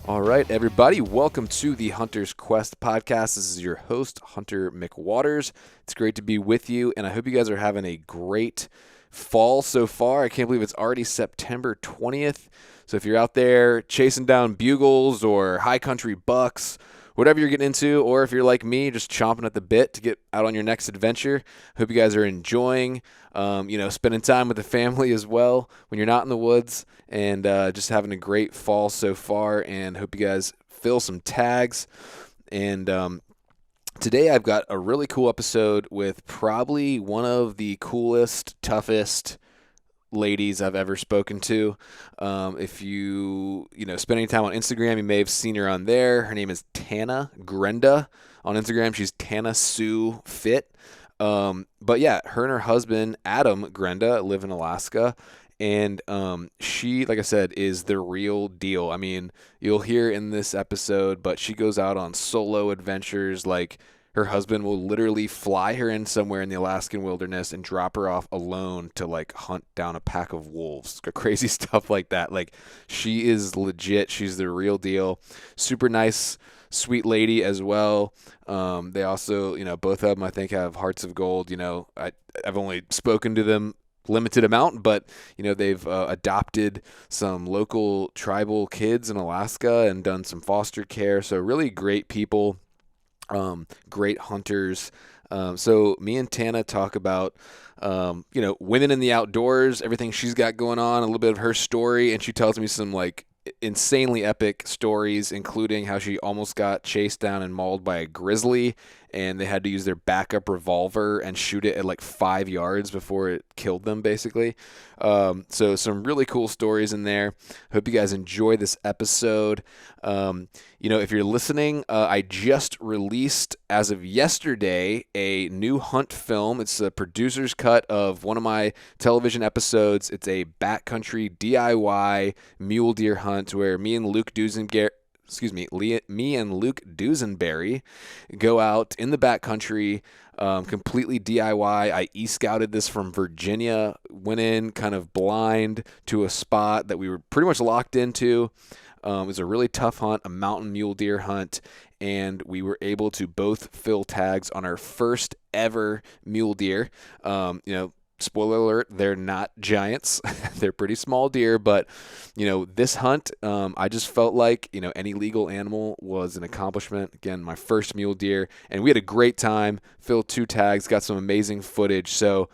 All right, everybody, welcome to the Hunter's Quest podcast. This is your host, Hunter McWaters. It's great to be with you, and I hope you guys are having a great fall so far. I can't believe it's already September 20th. So if you're out there chasing down bugles or high country bucks, whatever you're getting into, or if you're like me, just chomping at the bit to get out on your next adventure, hope you guys are enjoying, spending time with the family as well when you're not in the woods, and just having a great fall so far, and hope you guys fill some tags. And today I've got a really cool episode with probably one of the coolest, toughest ladies I've ever spoken to. If you spend any time on Instagram, you may have seen her on there. Her name is Tana Grenda. On Instagram, she's Tana Sue Fit. But yeah, her and her husband, Adam Grenda, live in Alaska. And she, like I said, is the real deal. I mean, you'll hear in this episode, but she goes out on solo adventures. Like, her husband will literally fly her in somewhere in the Alaskan wilderness and drop her off alone to like hunt down a pack of wolves. Crazy stuff like that. Like, she is legit. She's the real deal. Super nice, sweet lady as well. They also, both of them I think have hearts of gold. I've only spoken to them limited amount, but they've adopted some local tribal kids in Alaska and done some foster care. So really great people. Great hunters. So me and Tana talk about, women in the outdoors, everything she's got going on, a little bit of her story, and she tells me some like insanely epic stories, including how she almost got chased down and mauled by a grizzly, and they had to use their backup revolver and shoot it at like 5 yards before it killed them, basically. So some really cool stories in there. Hope you guys enjoy this episode. If you're listening, I just released, as of yesterday, a new hunt film. It's a producer's cut of one of my television episodes. It's a backcountry DIY mule deer hunt where me and Luke Dusenberry go out in the backcountry, completely DIY. I e-scouted this from Virginia, went in kind of blind to a spot that we were pretty much locked into. It was a really tough hunt, a mountain mule deer hunt, and we were able to both fill tags on our first ever mule deer. Spoiler alert, they're not giants. They're pretty small deer, but, this hunt, I just felt like, any legal animal was an accomplishment. Again, my first mule deer, and we had a great time, filled 2 tags, got some amazing footage. So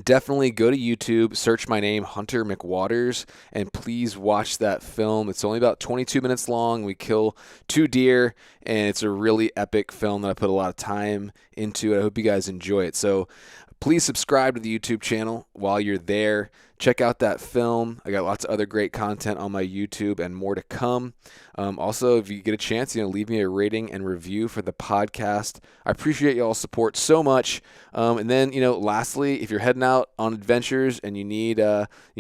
definitely go to YouTube, search my name, Hunter McWaters, and please watch that film. It's only about 22 minutes long. We kill 2 deer, and it's a really epic film that I put a lot of time into. I hope you guys enjoy it. So please subscribe to the YouTube channel while you're there. Check out that film. I got lots of other great content on my YouTube and more to come. Also, if you get a chance, leave me a rating and review for the podcast. I appreciate y'all's support so much. And then, lastly, if you're heading out on adventures and you need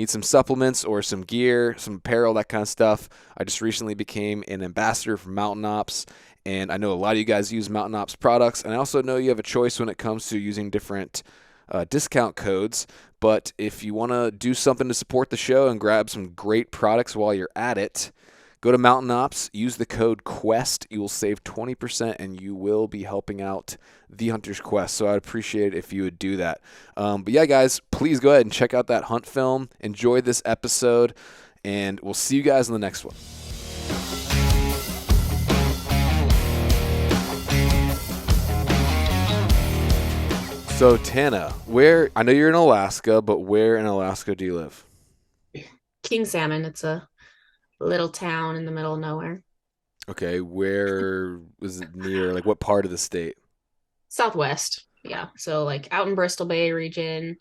some supplements or some gear, some apparel, that kind of stuff, I just recently became an ambassador for Mountain Ops. And I know a lot of you guys use Mountain Ops products. And I also know you have a choice when it comes to using different discount codes. But if you want to do something to support the show and grab some great products while you're at it, go to Mountain Ops, use the code QUEST. You will save 20% and you will be helping out the Hunter's Quest. So I'd appreciate it if you would do that. But yeah, guys, please go ahead and check out that hunt film. Enjoy this episode, and we'll see you guys in the next one. So Tana, I know you're in Alaska, but where in Alaska do you live? King Salmon. It's a little town in the middle of nowhere. Okay, where is it near? Like, what part of the state? Southwest. Yeah. So like out in Bristol Bay region,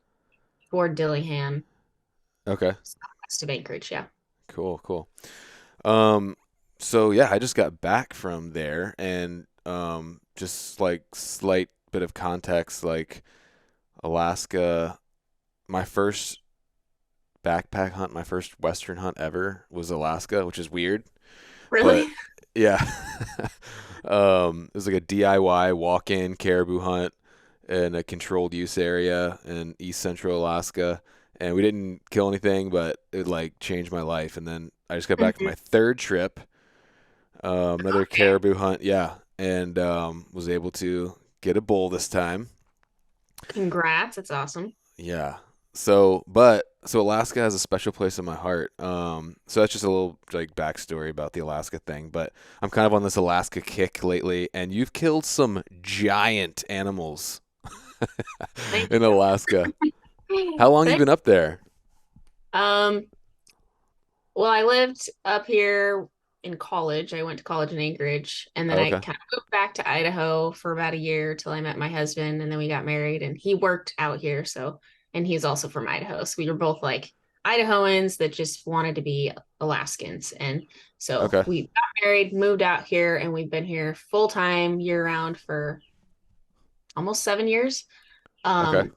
toward Dillingham, Okay, southwest of Anchorage. Yeah. cool. Um, so yeah, I just got back from there, and just like slight bit of context, like Alaska, my first backpack hunt, my first Western hunt ever was Alaska, which is weird, but Really? yeah. It was like a DIY walk-in caribou hunt in a controlled use area in East Central Alaska, and we didn't kill anything, but it like changed my life. And then I just got back from Mhm. my third trip, Another Okay. caribou hunt. Yeah, and was able to get a bull this time. Congrats. That's awesome. Yeah. So Alaska has a special place in my heart. So that's just a little like backstory about the Alaska thing. But I'm kind of on this Alaska kick lately, and you've killed some giant animals Thank in you. Alaska. How long you Thank been up there? um well, I lived up here in college. I went to college in Anchorage, and then Oh, I okay. kind of moved back to Idaho for about a year till I met my husband, and then we got married, and he worked out here, so and he's also from Idaho. So we were both like Idahoans that just wanted to be Alaskans. And so Okay. we got married, moved out here, and we've been here full time year round for almost 7 years. Okay. Um,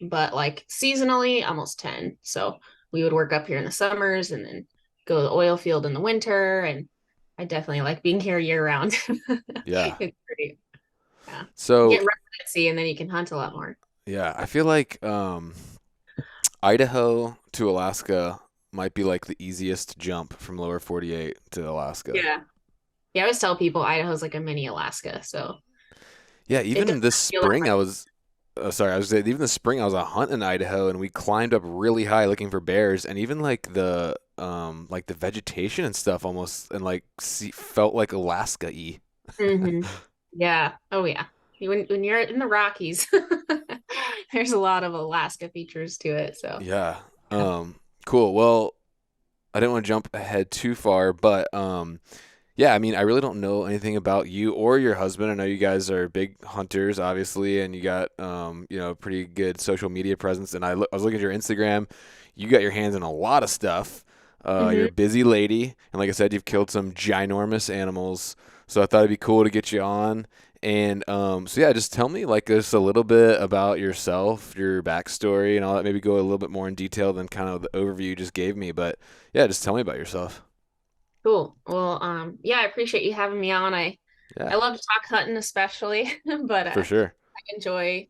but like seasonally, almost 10. So we would work up here in the summers and then go to the oil field in the winter. And I definitely like being here year round. Yeah. It's great. Yeah. So Get residency and then you can hunt a lot more. yeah, I feel like Idaho to Alaska might be like the easiest jump from lower 48 to Alaska. Yeah. Yeah. I always tell people Idaho's like a mini Alaska. So Yeah, it even doesn't this feel that spring I much. was sorry, I was even this spring I was a hunt in Idaho and we climbed up really high looking for bears and even like the vegetation and stuff almost and like felt like Alaska-y. Hmm. Yeah. Oh, yeah. When you're in the Rockies, there's a lot of Alaska features to it. So, Yeah. yeah. Cool. Well, I didn't want to jump ahead too far, but yeah, I mean, I really don't know anything about you or your husband. I know you guys are big hunters, obviously, and you got pretty good social media presence. And I was looking at your Instagram. You got your hands in a lot of stuff. You're Hmm. a busy lady, and like I said, you've killed some ginormous animals. So I thought it'd be cool to get you on. And so yeah, just tell me like just a little bit about yourself, your backstory, and all that. Maybe go a little bit more in detail than kind of the overview you just gave me. But yeah, just tell me about yourself. Cool. Well, yeah, I appreciate you having me on. I Yeah, love to talk hunting especially, but for sure. I enjoy,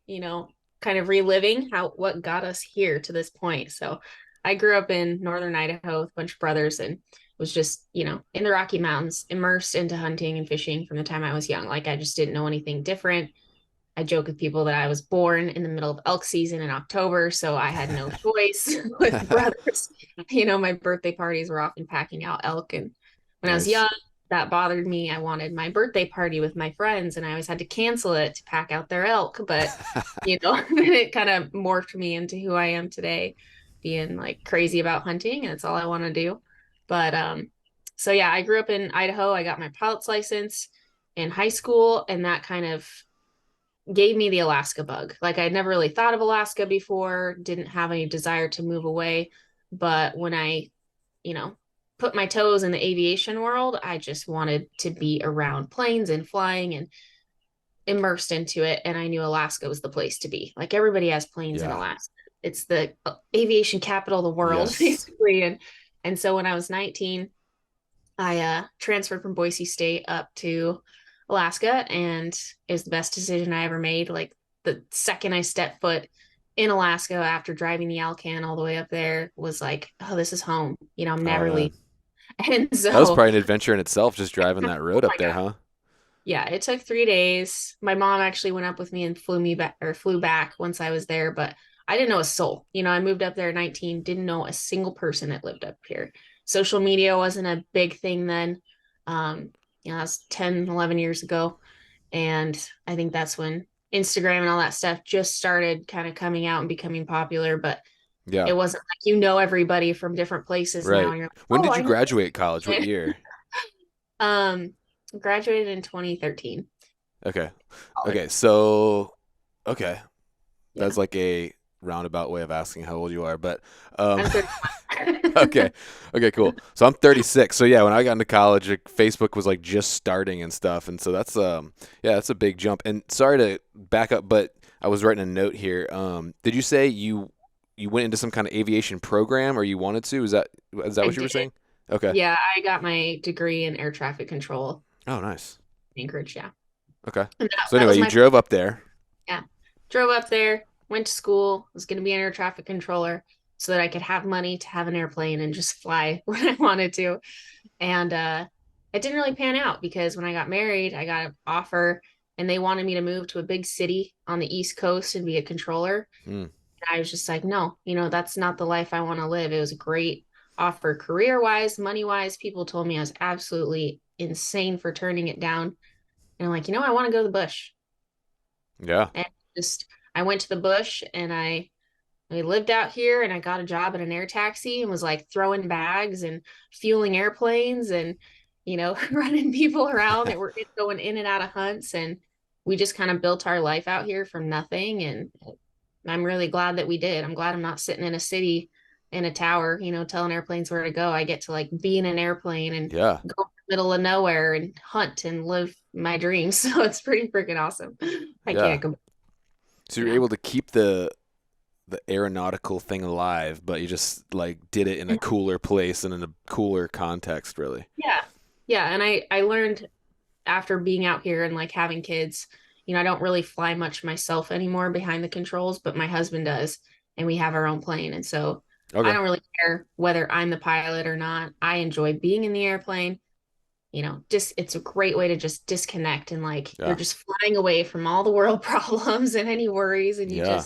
kind of reliving how what got us here to this point. So I grew up in northern Idaho with a bunch of brothers and was just, in the Rocky Mountains, immersed into hunting and fishing from the time I was young. Like I just didn't know anything different. I joke with people that I was born in the middle of elk season in October, so I had no choice with brothers. My birthday parties were often packing out elk. And when I was Nice. young, that bothered me. I wanted my birthday party with my friends, and I always had to cancel it to pack out their elk. But, it kind of morphed me into who I am today, being like crazy about hunting, and it's all I want to do. But, so yeah, I grew up in Idaho. I got my pilot's license in high school, and that kind of gave me the Alaska bug. Like I'd never really thought of Alaska before, didn't have any desire to move away. But when I, you know, put my toes in the aviation world, I just wanted to be around planes and flying and immersed into it. And I knew Alaska was the place to be. Like everybody has planes in Yeah. Alaska. It's the aviation capital of the world, Yes. basically. And so when I was 19, I transferred from Boise State up to Alaska, and it was the best decision I ever made. Like the second I stepped foot in Alaska after driving the Alcan all the way up there was like, oh, this is home. I'm Oh never leaving. man, And that was so, probably an adventure in itself, just driving that oh road up my there, God. huh? Yeah, it took 3 days. My mom actually went up with me and flew back once I was there, but I didn't know a soul. I moved up there at 19, didn't know a single person that lived up here. Social media wasn't a big thing then. That's 10, 11 years ago. And I think that's when Instagram and all that stuff just started kind of coming out and becoming popular, but Yeah. it wasn't like everybody from different places now Right. and you're like, When oh, did I you know this graduate college? What person. year? Um, graduated in 2013 Okay. college. Okay. So, okay, Yeah. that's like a roundabout way of asking how old you are, but um, I'm 31. okay. Okay. Cool. So I'm 36. So yeah, when I got into college, like, Facebook was like just starting and stuff, and so yeah, that's a big jump. And sorry to back up, but I was writing a note here. Did you say you went into some kind of aviation program, or you wanted to? Is that I what you were did. saying? Okay. Yeah, I got my degree in air traffic control Oh, nice. in Anchorage. Yeah. Okay. And that, So that anyway, was you my, drove up there. yeah. Drove up there, went to school, was going to be an air traffic controller so that I could have money to have an airplane and just fly when I wanted to. And it didn't really pan out because when I got married, I got an offer and they wanted me to move to a big city on the East Coast and be a controller. Hmm. And I was just like, no, that's not the life I want to live. It was a great offer career wise, money wise. People told me I was absolutely insane for turning it down. And I'm like, I want to go to the bush. Yeah. And just, I went to the bush and I lived out here and I got a job at an air taxi and was like throwing bags and fueling airplanes and, running people around that were going in and out of hunts. And we just kind of built our life out here from nothing. And I'm really glad that we did. I'm glad I'm not sitting in a city in a tower, telling airplanes where to go. I get to like be in an airplane and Yeah. go in the middle of nowhere and hunt and live my dreams. So it's pretty freaking awesome. I Yeah. can't go. So you're Yeah. able to keep the aeronautical thing alive, but you just like did it in a cooler place and in a cooler context, really. Yeah. Yeah. And I learned after being out here and like having kids, I don't really fly much myself anymore behind the controls, but my husband does, and we have our own plane. And so I Okay. don't really care whether I'm the pilot or not. I enjoy being in the airplane. Just it's a great way to just disconnect and like you're Yeah. just flying away from all the world problems and any worries, and Yeah.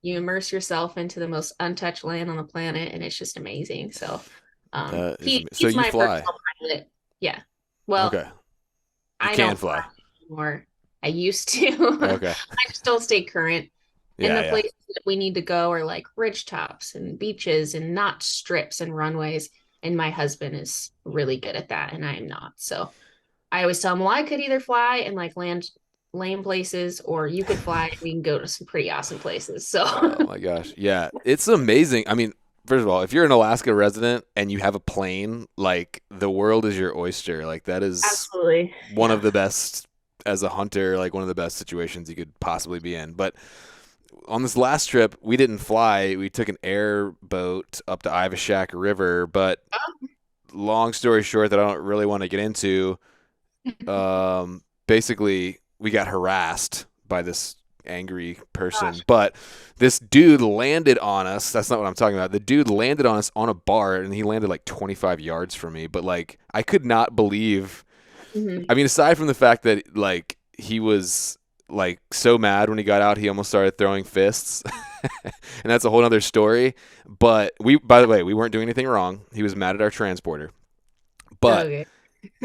you immerse yourself into the most untouched land on the planet, and it's just amazing. So That is so he's you my fly. personal pilot. Yeah. Well, Okay. You I can don't fly fly. anymore. I used to. Okay. I just don't stay current. And Yeah, the yeah. places that we need to go are like ridge tops and beaches and not strips and runways. And my husband is really good at that, and I am not. So I always tell him, well, I could either fly and like land lame places, or you could fly and we can go to some pretty awesome places. So Oh my gosh. Yeah. It's amazing. I mean, first of all, if you're an Alaska resident and you have a plane, like the world is your oyster. Like that is absolutely. one of Yeah. the best as a hunter, like one of the best situations you could possibly be in. But on this last trip, we didn't fly. We took an airboat up to Ivashack River, but long story short that I don't really want to get into, basically we got harassed by this angry person, Gosh. but this dude landed on us. That's not what I'm talking about. The dude landed on us on a bar, and he landed like 25 yards from me. But like, I could not believe. Mhm. I mean, aside from the fact that like he was like so mad when he got out, he almost started throwing fists, and that's a whole other story. But by the way, we weren't doing anything wrong. He was mad at our transporter. But Okay.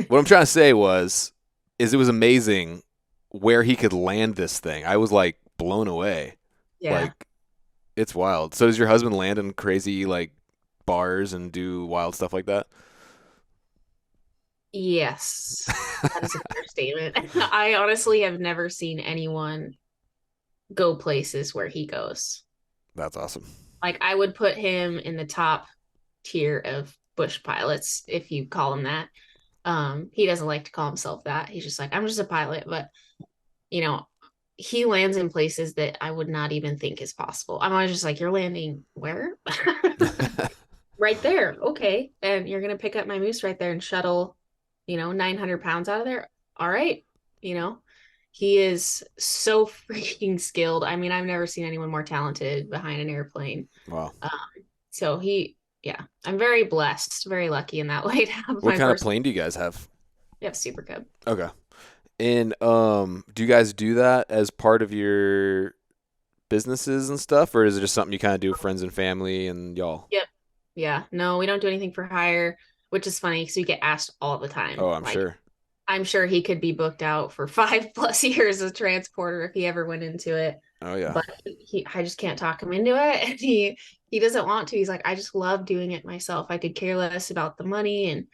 what I'm trying to say is it was amazing where he could land this thing. I was like blown away. Yeah. Like it's wild. So does your husband land in crazy like bars and do wild stuff like that? Yes. That is a fair statement. I honestly have never seen anyone go places where he goes. That's awesome. Like I would put him in the top tier of bush pilots, if you call him that. He doesn't like to call himself that. He's just like, I'm just a pilot, but you know, he lands in places that I would not even think is possible. I'm always just like, you're landing where? Right there. Okay. And you're gonna pick up my moose right there and shuttle, 900 pounds out of there. All right. You know, he is so freaking skilled. I mean, I've never seen anyone more talented behind an airplane. Wow. Um, so yeah, I'm very blessed, very lucky in that way to have What my kind of first. plane do you guys have? We have Super Cub. Okay. And do you guys do that as part of your businesses and stuff, or is it just something you kind of do with friends and family and y'all? Yep. Yeah. No, we don't do anything for hire, which is funny because we get asked all the Oh, time. I'm Like, sure. I'm sure he could be booked out for 5+ years as transporter if he ever went into it. Oh yeah. But I just can't talk him into it. And he doesn't want to. He's like, I just love doing it myself. I could care less about the money, and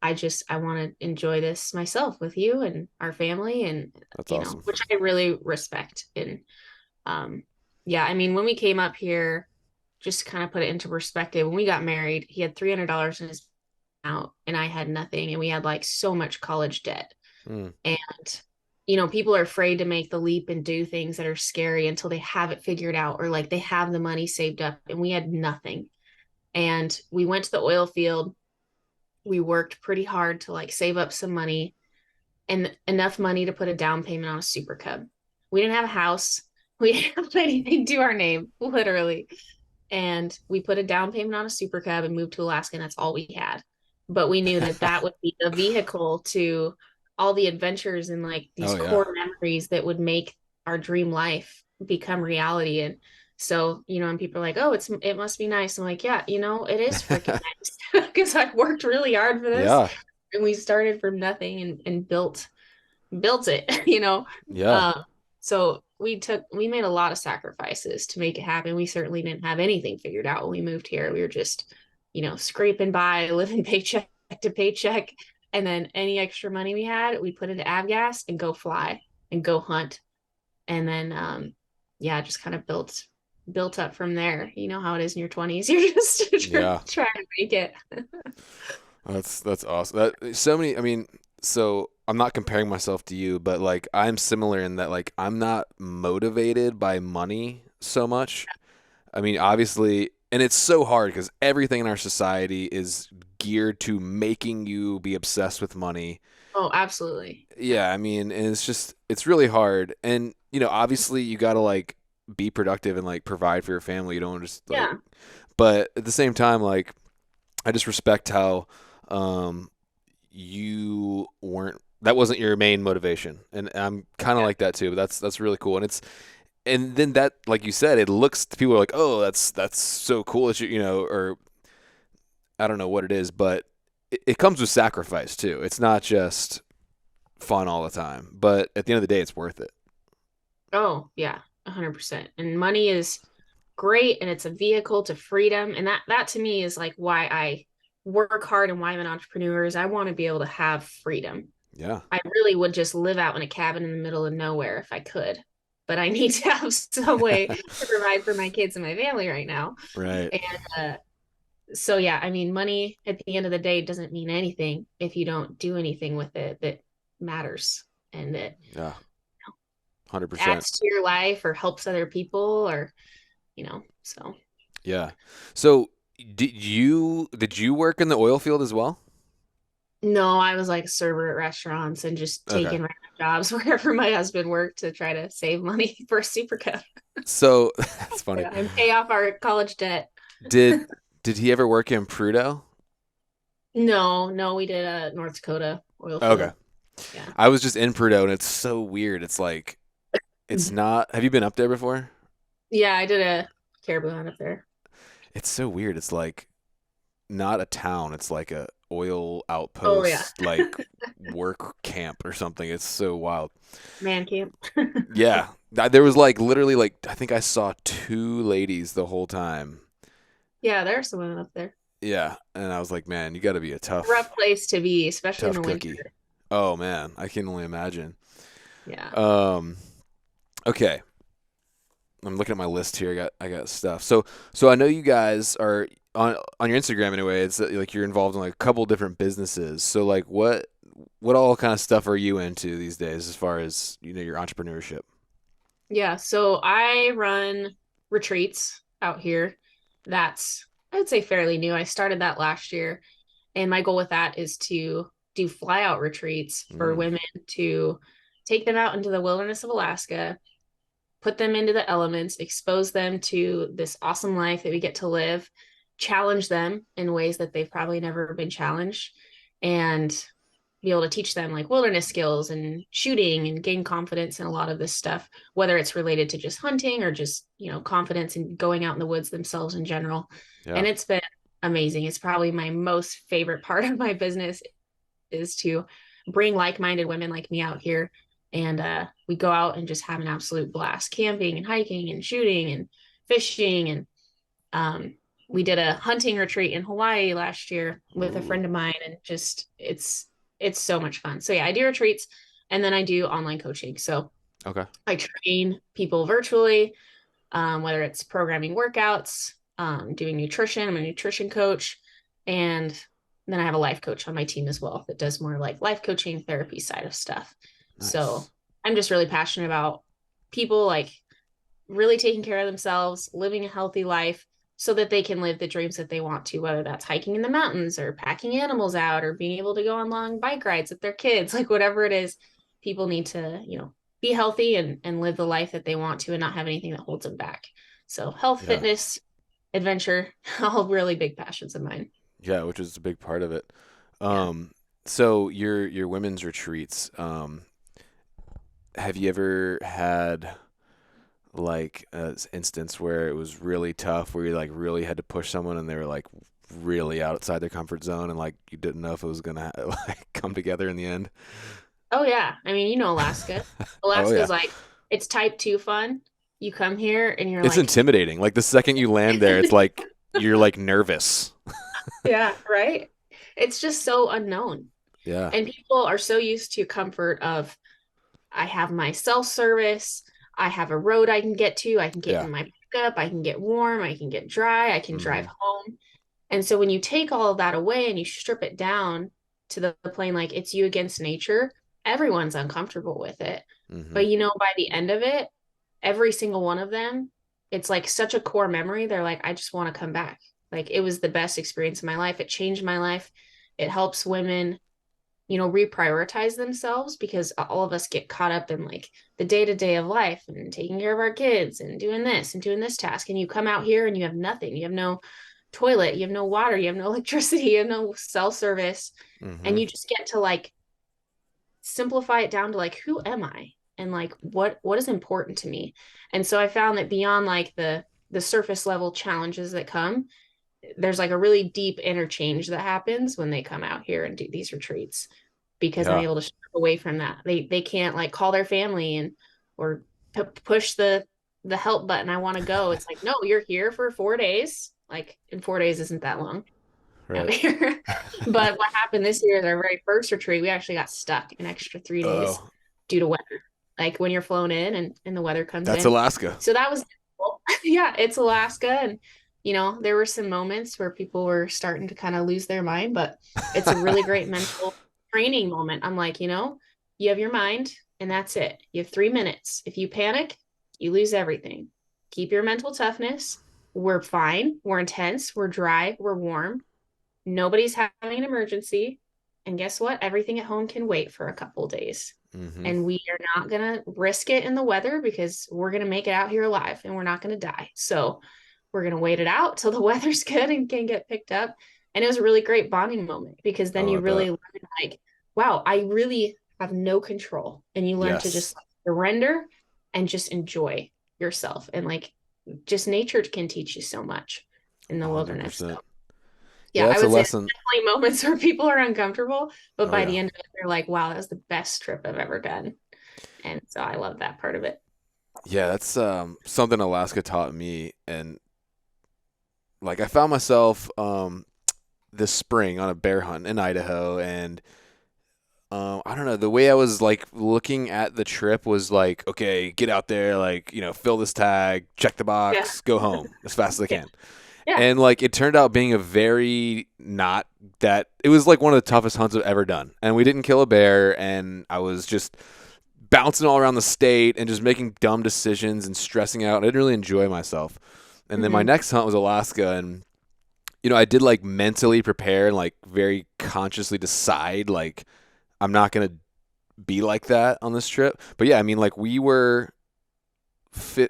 I want to enjoy this myself with you and our family, and That's awesome. which I really respect. And yeah, I mean, when we came up here, just to kind of put it into perspective, when we got married, he had $300 in his account and I had nothing, and we had like so much college debt. Mm. And people are afraid to make the leap and do things that are scary until they have it figured out, or like they have the money saved up, and we had nothing. And we went to the oil field. We worked pretty hard to like save up some money and enough money to put a down payment on a Super Cub. We didn't have a house. We didn't have anything to our name, literally. And we put a down payment on a Super Cub and moved to Alaska, and that's all we had. but we knew that that would be the vehicle to all the adventures and like these Oh yeah. core memories that would make our dream life become reality. And so, and people are like, "Oh, it must be nice." I'm like, "Yeah, it is freaking nice because I've worked really hard for this, Yeah. and we started from nothing and built it." Yeah. Um, so we made a lot of sacrifices to make it happen. We certainly didn't have anything figured out when we moved here. We were just, scraping by, living paycheck to paycheck. And then any extra money we had, we put into avgas and go fly and go hunt. And then yeah, just kind of built up from there. You know how it is in your 20s. You're just Yeah. trying to make it. That's awesome. That so many. I mean, so I'm not comparing myself to you, but like I'm similar in that like I'm not motivated by money so much. I mean, obviously, and it's so hard because everything in our society is geared to making you be obsessed with money. Oh, absolutely. Yeah. Yeah, I mean, and it's really hard. And obviously, you got to like be productive and like provide for your family. You don't just like, Yeah. but at the same time, like I just respect how um, you weren't. That wasn't your main motivation, and I'm kind of Yeah. like that too. But that's really cool, and then that, like you said, it looks people are like, oh, that's so cool that or I don't know what it is, but it comes with sacrifice too. It's not just fun all the time, but at the end of the day, it's worth it. Oh, yeah, 100%. And money is great and it's a vehicle to freedom. And that to me is like why I work hard and why I'm an entrepreneur is I want to be able to have freedom. Yeah, I really would just live out in a cabin in the middle of nowhere if I could. But I need to have some way to provide for my kids and my family right now. right. And so yeah, I mean, money at the end of the day doesn't mean anything if you don't do anything with it that matters and that Yeah, 100%. adds to your life or helps other people or so Yeah. So did you work in the oil field as well? no, I was like a server at restaurants and just Okay. taking random jobs wherever my husband worked to try to save money for a super cup. So that's funny. Yeah, and pay off our college debt. Did did he ever work in Prudhoe? No, we did a North Dakota oil Okay. field. Yeah. I was just in Prudhoe and it's so weird. It's like it's not. Have you been up there before? Yeah, I did a caribou hunt up there. It's so weird. It's like not a town. It's like a oil Oh yeah. outpost, like work camp or something. It's so wild. Man camp. Yeah. There was like literally like I think I saw two ladies the whole time. Yeah, there are some women up there. Yeah, and I was like, man, you got to be a Rough place to be, especially in tough the winter. cookie. Oh man, I can only imagine. Yeah. Um, okay, I'm looking at my list here. I got stuff. So I know you guys are on your Instagram anyway. It's like you're involved in like a couple different businesses. So like what all kind of stuff are you into these days as far as your entrepreneurship? Yeah, so I run retreats out here. That's, I would say, fairly new. I started that last year, and my goal with that is to do fly out retreats for Mm, women to take them out into the wilderness of Alaska, put them into the elements, expose them to this awesome life that we get to live, challenge them in ways that they've probably never been challenged, and be able to teach them like wilderness skills and shooting and gain confidence in a lot of this stuff, whether it's related to just hunting or just, confidence in going out in the woods themselves in general. yeah, And it's been amazing. It's probably my most favorite part of my business is to bring like-minded women like me out here and we go out and just have an absolute blast camping and hiking and shooting and fishing and um, we did a hunting retreat in Hawaii last year with a ooh, friend of mine and just it's so much fun. So yeah, I do retreats and then I do online coaching. So okay, I train people virtually, whether it's programming workouts, doing nutrition. I'm a nutrition coach, and then I have a life coach on my team as well that does more like life coaching therapy side of stuff. So nice, I'm just really passionate about people like really taking care of themselves, living a healthy life so that they can live the dreams that they want to, whether that's hiking in the mountains or packing animals out or being able to go on long bike rides with their kids, like whatever it is, people need to, be healthy and live the life that they want to and not have anything that holds them back. So health, yeah, fitness, adventure, all really big passions of mine. yeah, which is a big part of it. Yeah. So your women's retreats, have you ever had like an instance where it was really tough, where you like really had to push someone and they were like really outside their comfort zone and like you didn't know if it was gonna like come together in the end? Oh yeah. I mean, Alaska. Oh yeah. Alaska's like it's type 2 fun. You come here and you're It's like intimidating. Like the second you land there, it's like you're like nervous. yeah, right? It's just so unknown. Yeah. And people are so used to comfort of I have my cell service, I have a road I can get to, I can get Yeah. in my pickup, I can get warm, I can get dry, I can drive Mm-hmm. home. And so when you take all of that away and you strip it down to the plane like it's you against nature, everyone's uncomfortable with it. Mm-hmm. But by the end of it, every single one of them, it's like such a core memory. They're like, I just want to come back. Like it was the best experience of my life. It changed my life. It helps women reprioritize themselves because all of us get caught up in like the day to day of life and taking care of our kids and doing this task. And you come out here and you have nothing. You have no toilet, you have no water, you have no electricity, you have no cell service. Mm-hmm. And you just get to like simplify it down to like, who am I? And like what is important to me? And so I found that beyond like the surface level challenges that come, there's like a really deep interchange that happens when they come out here and do these retreats because I'm Yeah. able to step away from that. They can't like call their family and or push the help button. I want to go. It's like, no, you're here for 4 days. Like, and 4 days isn't that long out Right. here. But what happened this year is our very first retreat, we actually got stuck an extra 3 days Oh, due to weather. Like when you're flown in and the weather comes that's in. Alaska. So that was yeah, it's Alaska. And there were some moments where people were starting to kind of lose their mind, but it's a really great mental training moment. I'm like, you have your mind and that's it. You have 3 minutes. If you panic, you lose everything. Keep your mental toughness. We're fine. We're intense. We're dry. We're warm. Nobody's having an emergency. And guess what? Everything at home can wait for a couple of days. Mm-hmm. And we are not going to risk it in the weather because we're going to make it out here alive and we're not going to die. So we're going to wait it out till the weather's good and can get picked up. And it was a really great bonding moment because then Oh, I you bet. really learn like, wow, I really have no control. And you learn to Yes. just surrender and just enjoy yourself. And like just nature can teach you so much in the wilderness. So 100%. yeah, Yeah, I that's a would say there's lesson. definitely moments where people are uncomfortable, but Oh by yeah. the end of it, they're like, wow, that was the best trip I've ever done. And so I love that part of it. Yeah, that's something Alaska taught me, and like I found myself this spring on a bear hunt in Idaho, and I don't know, the way I was like looking at the trip was like, okay, get out there, like, fill this tag, check the Yeah. box, go home as fast as I Yeah. can. Yeah. And like it turned out being a very not that it was like one of the toughest hunts I've ever done. And we didn't kill a bear, and I was just bouncing all around the state and just making dumb decisions and stressing out. I didn't really enjoy myself. And then my Mm-hmm. next hunt was Alaska, and I did like mentally prepare and like very consciously decide like I'm not going to be like that on this trip. But yeah, I mean like we were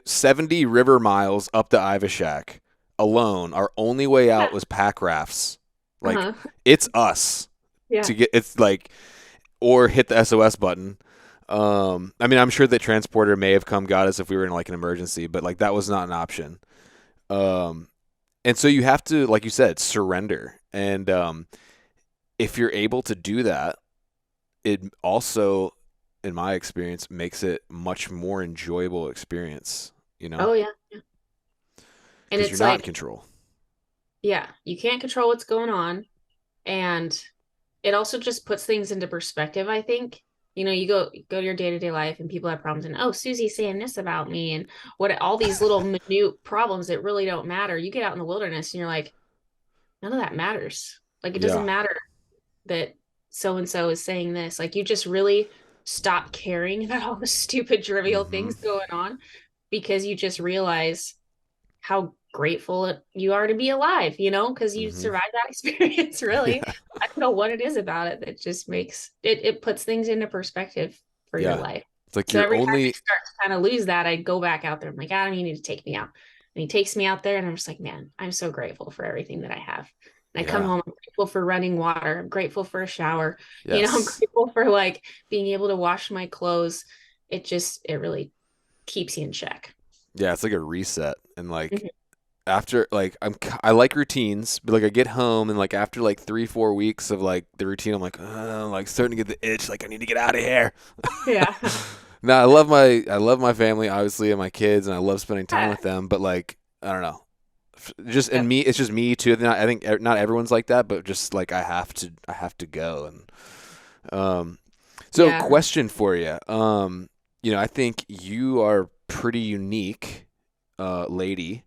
70 river miles up to Ivashak alone. Our only way out was pack rafts. Like Uh-huh. it's us Yeah. to get it's like or hit the SOS button. I mean, I'm sure that transporter may have come got us if we were in like an emergency, but like that was not an option. Um, and so you have to, like you said, surrender. And if you're able to do that, it also, in my experience, makes it much more enjoyable experience. Oh yeah. And Because you're it's not in like, control. yeah, you can't control what's going on. And it also just puts things into perspective, I think. You go to your day-to-day life and people have problems and oh, Susie's saying this about me and what all these little minute problems that really don't matter. You get out in the wilderness and you're like, none of that matters. Like it doesn't Yeah. matter that so and so is saying this. Like you just really stop caring about all the stupid trivial Mm-hmm. things going on because you just realize how grateful you are to be alive, because you Mm-hmm. survived that experience, really. Yeah. I don't know what it is about it that just makes it puts things into perspective for your Yeah. life. It's like So you're every time I only. start to kind of lose that, I go back out there. I'm like, Adam, you need to take me out. And he takes me out there and I'm just like, man, I'm so grateful for everything that I have. And I come Yeah. home, I'm grateful for running water. I'm grateful for a shower. I'm Yes. grateful for like being able to wash my clothes. It really keeps you in check. Yeah, it's like a reset. And like Mhm. after like I like routines, but like I get home and like after like 3-4 weeks of like the routine, I'm like, I'm like starting to get the itch. Like I need to get out of here. Yeah. No, I love my family obviously and my kids, and I love spending time with them. But like I don't know, just and Yep. me, it's just me too. I think not everyone's like that, but just like I have to go. And so Yeah. question for you. I think you are pretty unique, lady,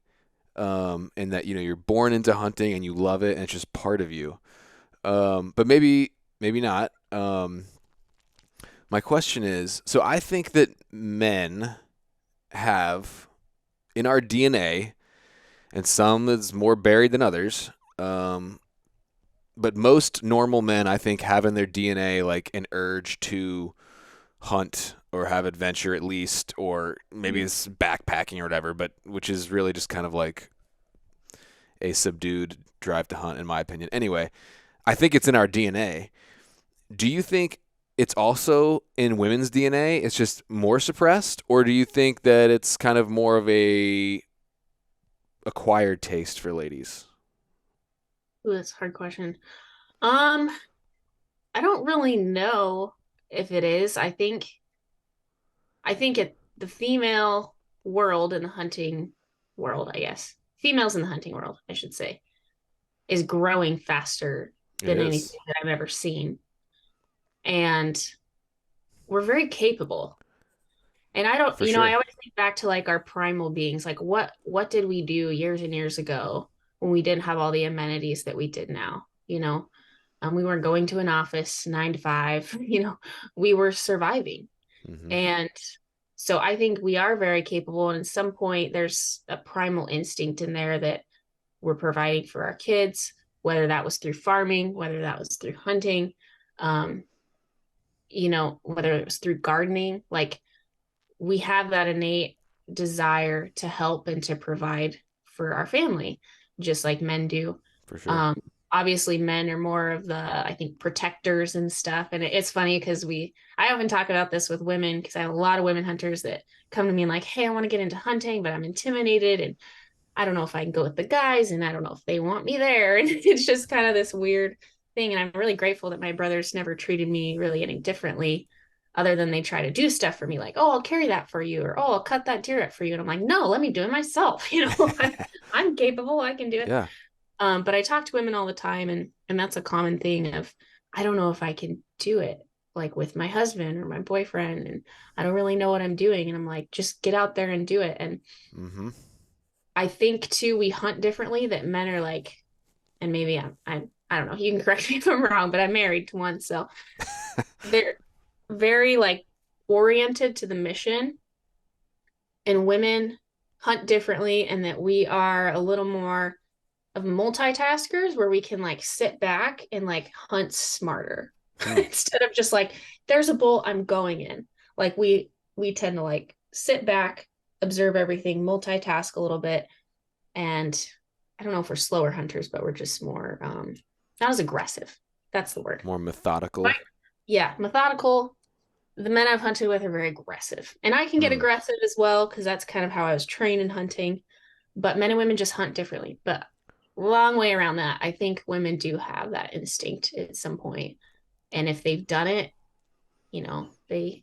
in that you're born into hunting and you love it and it's just part of you. But maybe not. My question is, so I think that men have in our DNA, and some is more buried than others. But most normal men, I think, have in their DNA like an urge to hunt or have adventure at least, or maybe Mhm. it's backpacking or whatever, but which is really just kind of like a subdued drive to hunt, in my opinion. Anyway, I think it's in our DNA. Do you think it's also in women's DNA? It's just more suppressed, or do you think that it's kind of more of a acquired taste for ladies? Ooh, that's a hard question. Um, I don't really know if it is. I think the female world in the hunting world, I guess. Females in the hunting world, I should say, is growing faster It than is, anything that I've ever seen. And we're very capable. And I don't, for I sure. always think back to like our primal beings, like what did we do years and years ago when we didn't have all the amenities that we did now, we weren't going to an office 9 to 5, we were surviving. Hmm. And so I think we are very capable. And at some point, there's a primal instinct in there that we're providing for our kids, whether that was through farming, whether that was through hunting, um, whether it was through gardening. Like we have that innate desire to help and to provide for our family, just like men do. For sure. Um, Obviously, men are more of the, I think, protectors and stuff. And it's funny because I often talk about this with women because I have a lot of women hunters that come to me and like, hey, I want to get into hunting, but I'm intimidated and I don't know if I can go with the guys and I don't know if they want me there. And it's just kind of this weird thing. And I'm really grateful that my brothers never treated me really any differently other than they try to do stuff for me like, oh, I'll carry that for you or oh, I'll cut that deer up for you. And I'm like, no, let me do it myself. I'm capable. I can do it. Yeah. But I talk to women all the time and that's a common thing of I don't know if I can do it like with my husband or my boyfriend and I don't really know what I'm doing. And I'm like, just get out there and do it. And Hmm. I think too, we hunt differently that men are like, and maybe I don't know, you can correct me if I'm wrong, but I'm married to one. So they're very like oriented to the mission and women hunt differently and that we are a little more of multitaskers where we can like sit back and like hunt smarter Hmm. instead of just like there's a bull I'm going in. Like we tend to like sit back, observe everything, multitask a little bit, and I don't know if we're slower hunters, but we're just more not as aggressive. That's the word. More Right. methodical. Yeah, methodical. The men I've hunted with are very aggressive. And I can get Hmm. aggressive as well because that's kind of how I was trained in hunting. But men and women just hunt differently. But long way around that. I think women do have that instinct at some point. And if they've done it, they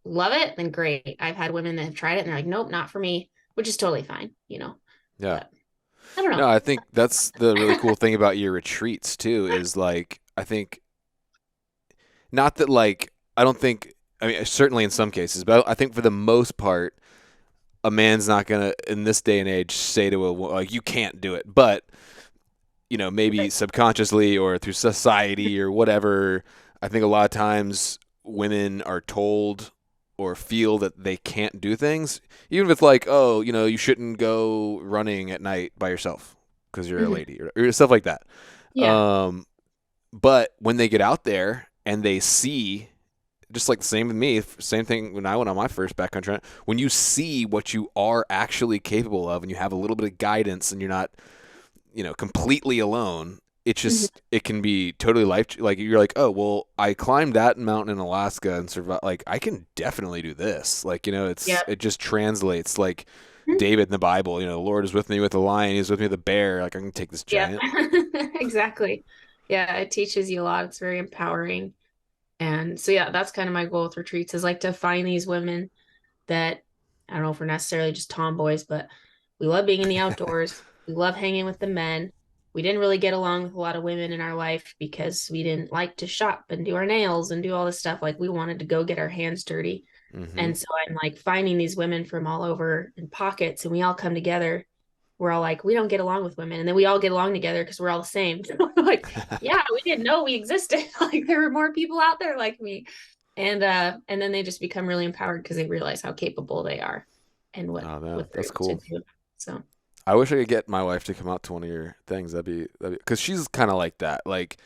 love it, then great. I've had women that have tried it and they're like, nope, not for me, which is totally fine. Yeah. But I don't No, know. I think that's the really cool thing about your retreats too, is like, I think not that like, I don't think, I mean, certainly in some cases, but I think for the most part, a man's not going to, in this day and age, say to a like, you can't do it. But, maybe subconsciously or through society or whatever, I think a lot of times women are told or feel that they can't do things, even if it's like, oh, you shouldn't go running at night by yourself because you're a Mhm. lady, or stuff like that. Yeah. Um, but when they get out there and they see, just like the same with me, same thing when I went on my first backcountry hunt, when you see what you are actually capable of and you have a little bit of guidance and you're not, completely alone, it Mhm. just it can be totally like you're like, oh well, I climbed that mountain in Alaska and survived. Like I can definitely do this. Like Yep. it just translates like Mhm. David in the Bible. The Lord is with me with the lion. He's with me with the bear. Like I can take this Yep. giant. Exactly. Yeah, it teaches you a lot. It's very empowering. And so yeah, that's kind of my goal with retreats is like to find these women that I don't know if we're necessarily just tomboys, but we love being in the outdoors. We love hanging with the men. We didn't really get along with a lot of women in our life because we didn't like to shop and do our nails and do all this stuff. Like we wanted to go get our hands dirty. Hmm. And so I'm like finding these women from all over in pockets and we all come together. We're all like, we don't get along with women. And then we all get along together because we're all the same. Like, yeah, we didn't know we existed. Like there were more people out there like me. And then they just become really empowered because they realize how capable they are and Oh what man, they're that's able to cool. do. So I wish I could get my wife to come out to one of your things. That'd be because she's kind of like that. Like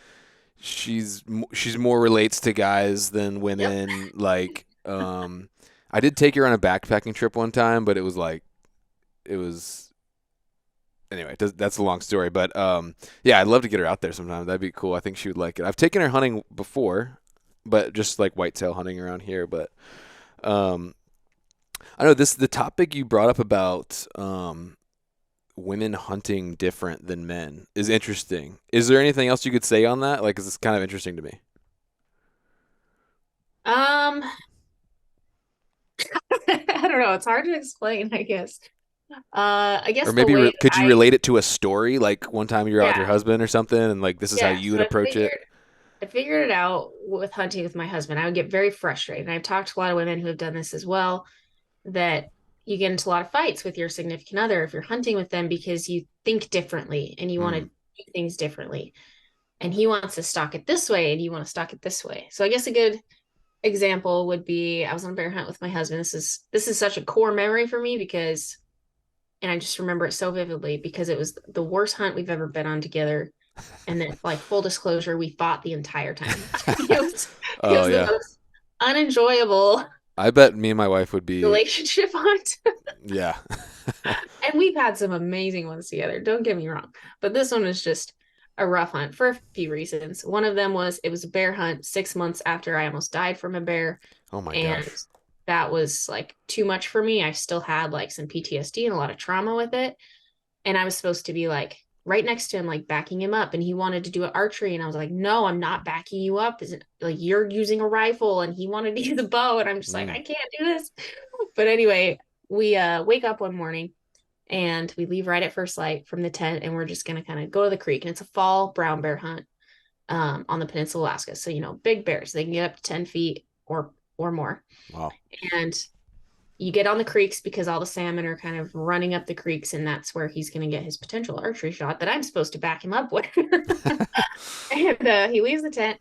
she's more relates to guys than yep. women. Like I did take her on a backpacking trip one time, but it was anyway. That's a long story, but yeah, I'd love to get her out there sometime. That'd be cool. I think she would like it. I've taken her hunting before, but just like whitetail hunting around here. But um, I know the topic you brought up about women hunting different than men is interesting. Is there anything else you could say on that? Like, 'cause it's kind of interesting to me. Um, I don't know. It's hard to explain, I guess. I Or guess the maybe way that could you relate it to a story? Like one time you're out with yeah, your husband or something, and like this is how yeah. you would So approach it. I figured it out with hunting with my husband. I would get very frustrated. And I've talked to a lot of women who have done this as well, that you get into a lot of fights with your significant other if you're hunting with them because you think differently and you want to Mm, do things differently. And he wants to stalk it this way and you want to stalk it this way. So I guess a good example would be I was on a bear hunt with my husband. This is such a core memory for me because and I just remember it so vividly because it was the worst hunt we've ever been on together. And then like full disclosure, we fought the entire time. It oh was the yeah, most unenjoyable I bet me and my wife would be. relationship hunt. Yeah. And we've had some amazing ones together, don't get me wrong. But this one was just a rough hunt for a few reasons. One of them was it was a bear hunt 6 months after I almost died from a bear. Oh my And gosh. that was like too much for me. I still had like some PTSD and a lot of trauma with it. And I was supposed to be like right next to him, like backing him up. And he wanted to do an archery. And I was like, no, I'm not backing you up. Is it like you're using a rifle and he wanted to use a bow? And I'm just like, Mm. I can't do this. But anyway, we wake up one morning and we leave right at first light from the tent and we're just gonna kind of go to the creek. And it's a fall brown bear hunt on the peninsula of Alaska. So, big bears, they can get up to 10 feet or more. Wow. And you get on the creeks because all the salmon are kind of running up the creeks, and that's where he's going to get his potential archery shot that I'm supposed to back him up with. And he leaves the tent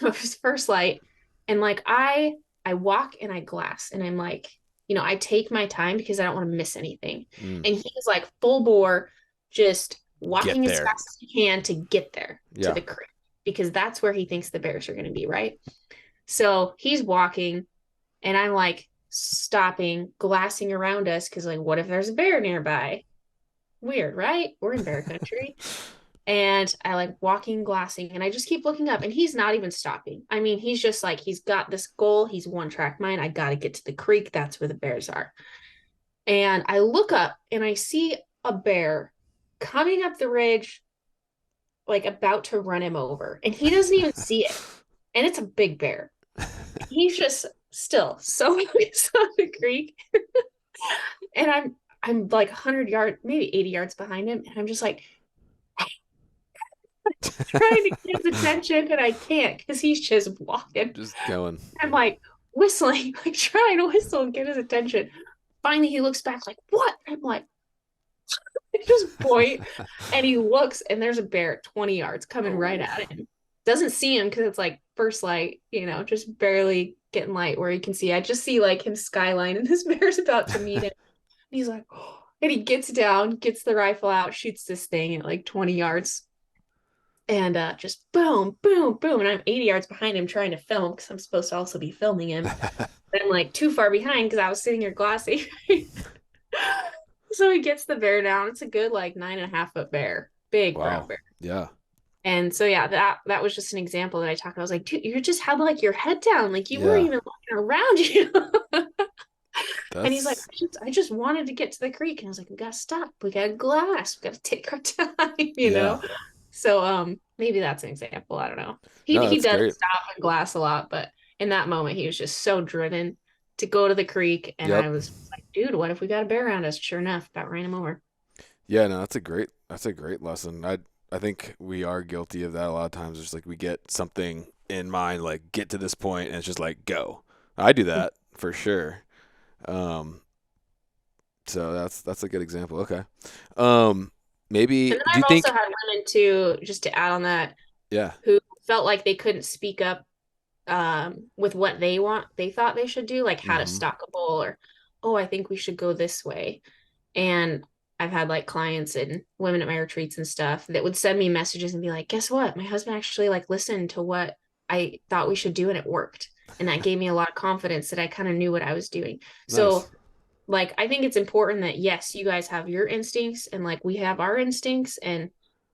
with his first light, and like I walk and I glass, and I'm like, I take my time because I don't want to miss anything. Mm. And he's like full bore, just Get walking as there. fast as he can to get there to Yeah. the creek because that's where he thinks the bears are going to be, right? So he's walking and I'm like stopping, glassing around us because, like, what if there's a bear nearby? Weird, right? We're in bear country. And I like walking, glassing, and I just keep looking up, and he's not even stopping. I mean, he's just like, he's got this goal. He's one track mind. I got to get to the creek. That's where the bears are. And I look up and I see a bear coming up the ridge, like about to run him over. And he doesn't even see it. And it's a big bear. He's just still so focused on the creek. And I'm like 100 yards, maybe 80 yards behind him. And I'm just like trying to get his attention. And I can't because he's just walking. Just going. I'm like whistling, like trying to whistle and get his attention. Finally, he looks back like, what? I'm like, I just point. And he looks, and there's a bear at 20 yards coming right Oh. at him. Doesn't see him because it's like first light, just barely getting light where he can see. I just see like him skyline, and this bear's about to meet him. And he's like, oh, and he gets down, gets the rifle out, shoots this thing at like 20 yards, and just boom, boom, boom. And I'm 80 yards behind him trying to film because I'm supposed to also be filming him. But I'm like too far behind because I was sitting here glassy. So he gets the bear down. It's a good like 9.5 foot bear, big brown Wow. bear. Yeah. And so yeah, that was just an example that I talked. I was like, dude, you just had like your head down, like you weren't Yeah, even looking around you. And he's like, that's I just wanted to get to the creek. And I was like, we gotta stop. We got glass. We gotta take our time, you yeah. know? So maybe that's an example. I don't know. He No, he that's does great. stop and glass a lot, but in that moment he was just so driven to go to the creek. And Yep. I was like, dude, what if we got a bear around us? Sure enough, about ran him over. Yeah, no, that's a great lesson. I think we are guilty of that a lot of times. It's like we get something in mind, like get to this point, and it's just like go. I do that for sure. Um, so that's a good example. Okay. Um, maybe And then do you I've also think? had women too, just to add on that, Yeah. who felt like they couldn't speak up with what they thought they should do, like how to Mm-hmm. stock a bull, or oh, I think we should go this way. And I've had like clients and women at my retreats and stuff that would send me messages and be like, guess what? My husband actually like listened to what I thought we should do and it worked. And that gave me a lot of confidence that I kind of knew what I was doing. So Nice. like I think it's important that yes, you guys have your instincts and like we have our instincts, and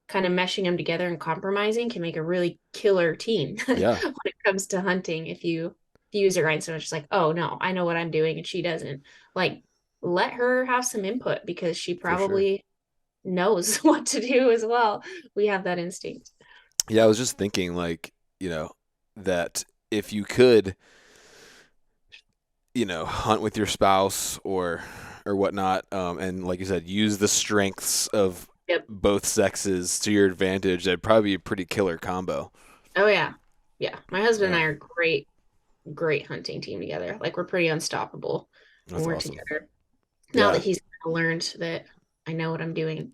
kind of meshing them together and compromising can make a really killer team when Yeah, it comes to hunting. If you use it right, so it's just like, oh no, I know what I'm doing and she doesn't. Like let her have some input because she for sure. probably knows what to do as well. We have that instinct. Yeah, I was just thinking, like, that if you could, hunt with your spouse or whatnot, and like you said, use the strengths of Yep. both sexes to your advantage, that'd probably be a pretty killer combo. Oh yeah. Yeah. My husband and Yeah, I are great hunting team together. Like we're pretty unstoppable when that's we're awesome. together. Now that Yeah, he's learned that I know what I'm doing.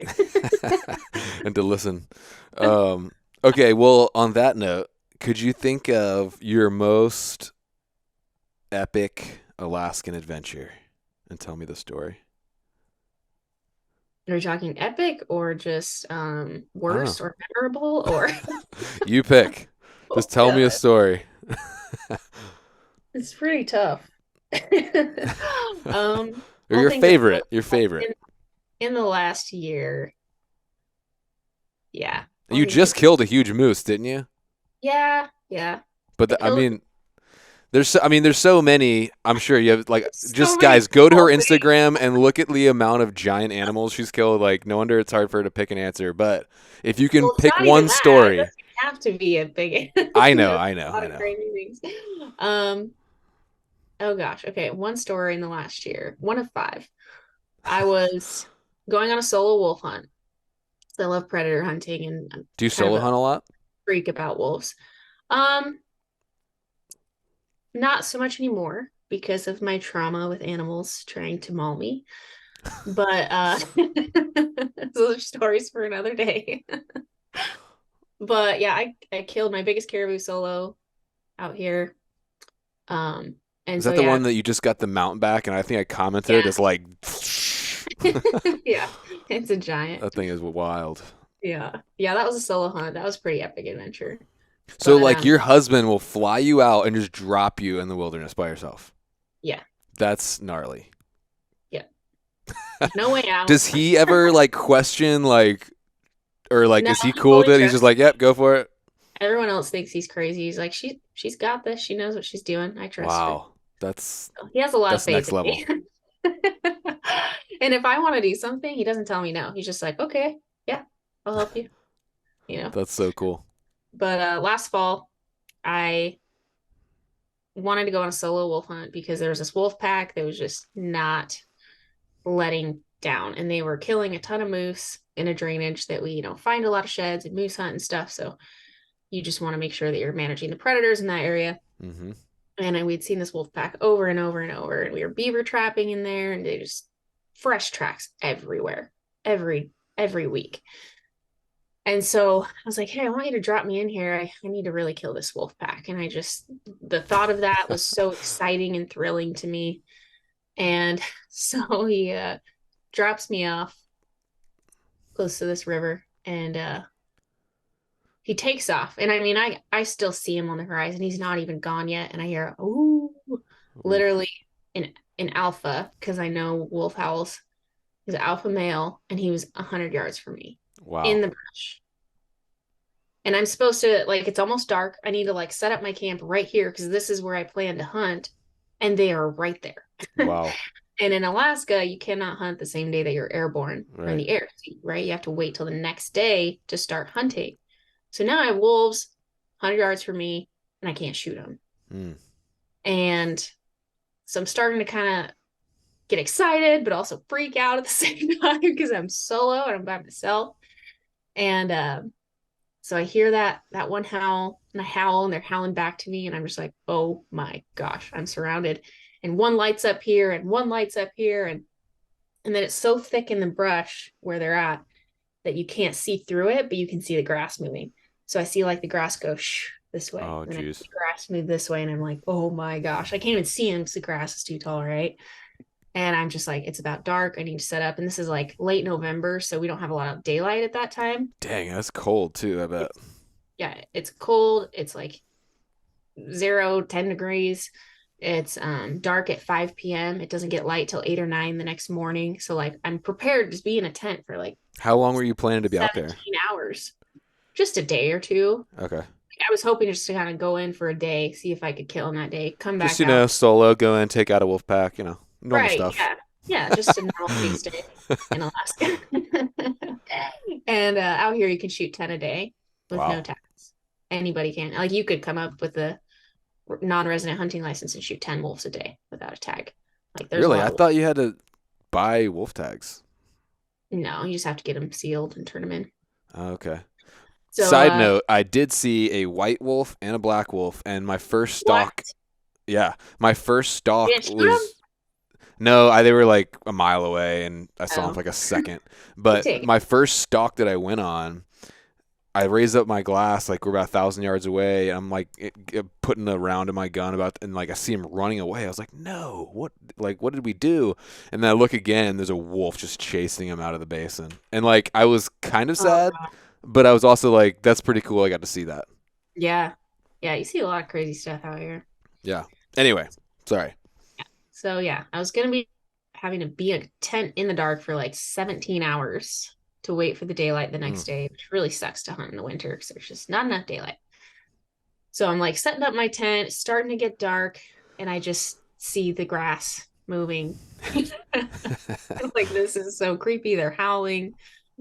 and to listen. Um, okay, well, on that note, could you think of your most epic Alaskan adventure and tell me the story? Are we talking epic or just I don't know. worst or memorable or You pick. oh Just tell me a god, story. it's pretty tough. Or I'll your think of favorite. Your favorite. in the last year. Yeah, I'll You think of just killed a huge moose, didn't you? yeah. But I I killed mean, there's so many. I'm sure you have like so just many guys go to her small things. Instagram and look at the amount of giant animals she's killed. Like no wonder it's hard for her to pick an answer. But if you can Well, it's pick not even one that. It story, doesn't have to be a big. I know, There's I know, a lot I of know. crazy things. Um. Oh gosh. Okay. One story in the last year. One of five. I was going on a solo wolf hunt. So I love predator hunting, and I'm Do you kind of solo a hunt a lot? freak about wolves. Um, not so much anymore because of my trauma with animals trying to maul me. But those are stories for another day. But yeah, I killed my biggest caribou solo out here. Um, and Is so that the yeah, one that you just got the mount back? And I think I commented yeah, as like, yeah, it's a giant. that thing is wild. Yeah, that was a solo hunt. That was a pretty epic adventure. So But like your husband will fly you out and just drop you in the wilderness by yourself. yeah, That's gnarly. yeah, no way out. Does he ever like question like or like No, is he he cool with fully it? He's just trusts like, me. "Yep, go for it." Everyone else thinks he's crazy. He's like, she's got this. She knows what she's doing. I trust her. Wow. That's He has a lot of that's faith next in level. me. And if I want to do something, he doesn't tell me no. He's just like, okay, yeah, I'll help you, you know. That's so cool. But last fall, I wanted to go on a solo wolf hunt because there was this wolf pack that was just not letting down, and they were killing a ton of moose in a drainage that we, find a lot of sheds and moose hunt and stuff. So you just want to make sure that you're managing the predators in that area. Mhm. And we'd seen this wolf pack over and over and over, and we were beaver trapping in there, and they just fresh tracks everywhere, every week. And so I was like, hey, I want you to drop me in here. I need to really kill this wolf pack. And the thought of that was so exciting and thrilling to me. And so he drops me off close to this river, and he takes off. And I mean, I still see him on the horizon. He's not even gone yet. And I hear, ooh, Ooh. literally in alpha, because I know wolf howls. He's an alpha male, and he was 100 yards from me in Wow. the brush. And I'm supposed to, like, it's almost dark. I need to like set up my camp right here because this is where I plan to hunt. And they are right there. Wow. And in Alaska, you cannot hunt the same day that you're airborne or in Right. the air, right? You have to wait till the next day to start hunting. So now I have wolves 100 yards from me and I can't shoot them. Mm. And so I'm starting to kind of get excited, but also freak out at the same time because I'm solo and I'm by myself. And so I hear that one howl and I howl and they're howling back to me. And I'm just like, oh my gosh, I'm surrounded. And one lights up here and one lights up here. And then it's so thick in the brush where they're at that you can't see through it, but you can see the grass moving. So I see like the grass go this way. Oh, And then I see geez. the grass move this way. And I'm like, oh my gosh, I can't even see him because the grass is too tall, right? And I'm just like, it's about dark. I need to set up. And this is like late November. So we don't have a lot of daylight at that time. Dang, that's cold too, I bet. It's, yeah, it's cold. It's like 10 degrees. It's dark at 5 p.m. It doesn't get light till 8 or 9 the next morning. So like I'm prepared to just be in a tent for like How long were you planning to be out there? 17 hours, just a day or two. Okay. I was hoping just to kind of go in for a day, see if I could kill him that day, come Just, back out. solo, go in, take out a wolf pack, normal Right. stuff. Yeah. Yeah. Just a normal feast day in Alaska. And out here, you can shoot 10 a day with no Wow. tax. Anybody can. Like you could come up with a non-resident hunting license and shoot 10 wolves a day without a tag. Like there's a Really? lot I of wolves. thought you had to buy wolf tags. No, you just have to get them sealed and turn them in. Okay. So, Side note, I did see a white wolf and a black wolf, and my first what? stalk, yeah, my first You stalk didn't shoot them? was no, they were like a mile away, and I saw them Oh, for like a second. you But take it. my first stalk that I went on, I raised up my glass like we're about 1,000 yards away. And I'm like putting a round in my gun and like I see him running away. I was like, no, what did we do? And then I look again. There's a wolf just chasing him out of the basin, and like I was kind of Oh, sad, God. but I was also like, that's pretty cool. I got to see that. Yeah. Yeah. You see a lot of crazy stuff out here. Yeah. Anyway, sorry. So, yeah, I was going to be having to be in a tent in the dark for like 17 hours to wait for the daylight the Mm. next day, which really sucks to hunt in the winter because there's just not enough daylight. So I'm like setting up my tent, it's starting to get dark, and I just see the grass moving. Like, this is so creepy. They're howling.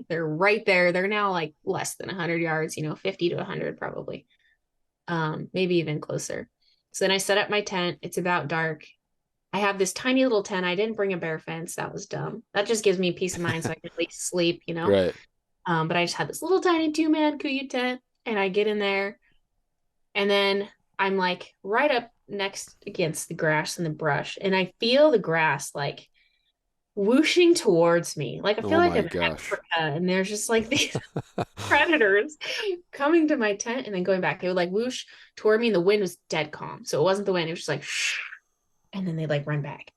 They're right there. They're now like less than 100 yards, 50 to 100 probably, maybe even closer. So then I set up my tent. It's about dark. I have this tiny little tent. I didn't bring a bear fence. That was dumb. That just gives me peace of mind so I can at least sleep. Right. But I just had this little tiny 2-man kuyu tent, and I get in there, and then I'm like right up next against the grass and the brush, and I feel the grass like whooshing towards me. Like I feel Oh like my I'm in gosh. Africa, and there's just like these predators coming to my tent and then going back. They would like whoosh toward me, and the wind was dead calm. So it wasn't the wind, it was just like shh, and then they like run back.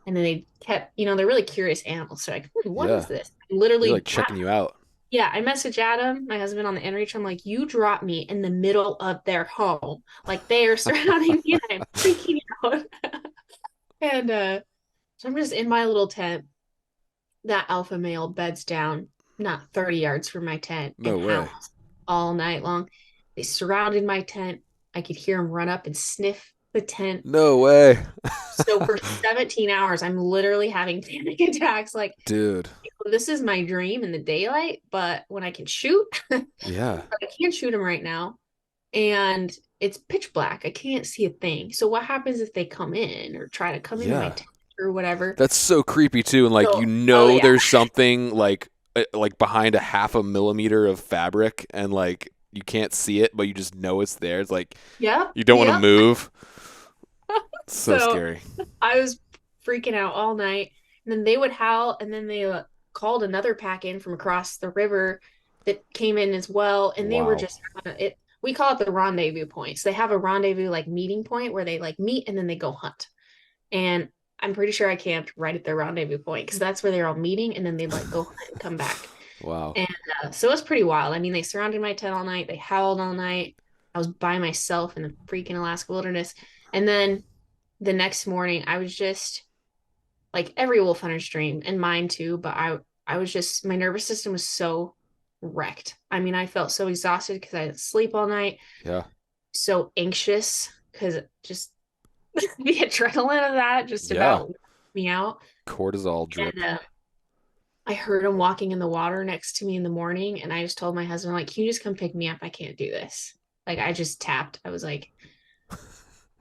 And then they kept, they're really curious animals. So like, what is Yeah. this? They're Literally, like checking you out. yeah, I messaged Adam, my husband, on the inReach. I'm like, you dropped me in the middle of their home. Like they are surrounding me and I'm freaking out. And so I'm just in my little tent. That alpha male beds down not 30 yards from my tent No and way. howls all night long. They surrounded my tent. I could hear them run up and sniff the tent. No way. So for 17 hours, I'm literally having panic attacks. Like, Dude. this is my dream in the daylight, but when I can shoot, I Yeah. can't shoot them right now. And it's pitch black. I can't see a thing. So what happens if they come in or try to come into my Yeah. tent or whatever? That's so creepy too. And like, So, oh yeah. there's something like behind a half a millimeter of fabric and like you can't see it, but you just know it's there. It's like, Yep. you don't want to Yep. move. So So scary. I was freaking out all night. And then they would howl, and then they called another pack in from across the river that came in as well. And they were Wow. just it. We call it the rendezvous points. They have a rendezvous like meeting point where they like meet and then they go hunt. And I'm pretty sure I camped right at their rendezvous point because that's where they're all meeting, and then they'd like go hunt and come back. Wow. And so it was pretty wild. I mean, they surrounded my tent all night. They howled all night. I was by myself in the freaking Alaska wilderness. And then the next morning, I was just like every wolf hunter's dream and mine too. But I was just, my nervous system was so wrecked. I mean, I felt so exhausted because I didn't sleep all night, Yeah. so anxious because just the adrenaline of that just Yeah. about me out. Cortisol drip. And I heard him walking in the water next to me in the morning, and I just told my husband, like, can you just come pick me up? I can't do this. Like, I just tapped. I was like,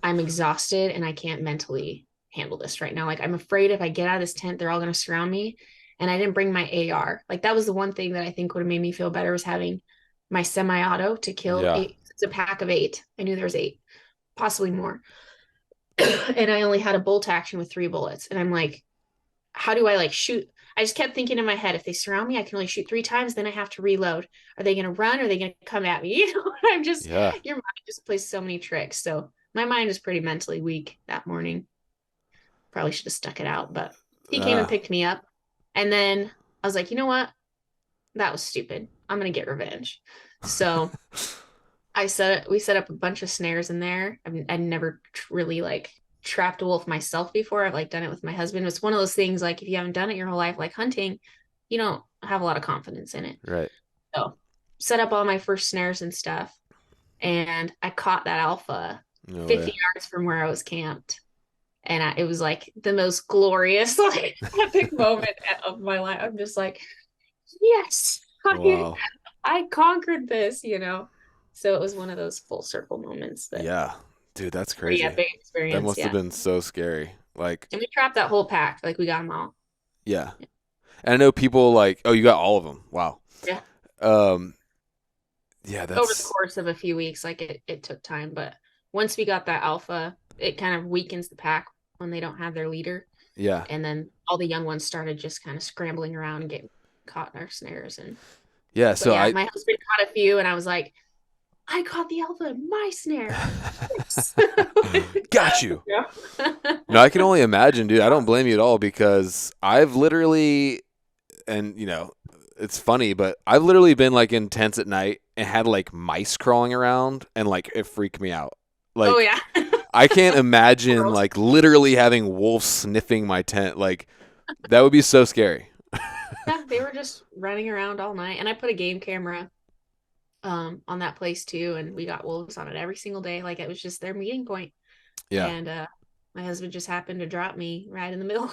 I'm exhausted and I can't mentally handle this right now. Like, I'm afraid if I get out of this tent, they're all going to surround me. And I didn't bring my AR. Like, that was the one thing that I think would have made me feel better was having my semi-auto to kill Yeah. eight. It's a pack of eight. I knew there was eight, possibly more. And I only had a bolt action with 3 bullets. And I'm like, how do I like shoot? I just kept thinking in my head, if they surround me, I can only shoot 3 times. Then I have to reload. Are they going to run? Or are they going to come at me? You know, I'm just, Yeah. your mind just plays so many tricks. So my mind was pretty mentally weak that morning. Probably should have stuck it out, but he came and Ah. picked me up. And then I was like, you know what? That was stupid. I'm going to get revenge. So we set up a bunch of snares in there. I'd never really like trapped a wolf myself before. I've like done it with my husband. It's one of those things like if you haven't done it your whole life, like hunting, you don't have a lot of confidence in it. Right. So set up all my first snares and stuff. And I caught that alpha No 50 way. yards from where I was camped. And it was like the most glorious, like epic moment of my life. I'm just like, yes, Wow. I conquered this, you know. So it was one of those full circle moments that Yeah. Dude, that's pretty crazy. epic That experience. must have Yeah. been so scary. Like, And we trapped that whole pack. Like we got them all. yeah. And I know people like, oh, you got all of them. Wow. Yeah. Um, yeah, Over the that's, course of a few weeks, like it took time. But once we got that alpha, it kind of weakens the pack when they don't have their leader. yeah. And then all the young ones started just kind of scrambling around and getting caught in our snares. And Yeah. but So yeah, I, my husband caught a few and I was like, I caught the alpha in my snare. Yes. got you. Yeah. No, I can only imagine, dude. I don't blame you at all because I've literally, and it's funny, but I've literally been like in tents at night and had like mice crawling around and like it freaked me out. Oh Like yeah. I can't imagine Gross. like literally having wolves sniffing my tent. Like that would be so scary. Yeah, they were just running around all night. And I put a game camera on that place too, and we got wolves on it every single day. Like it was just their meeting point. Yeah. And my husband just happened to drop me right in the middle.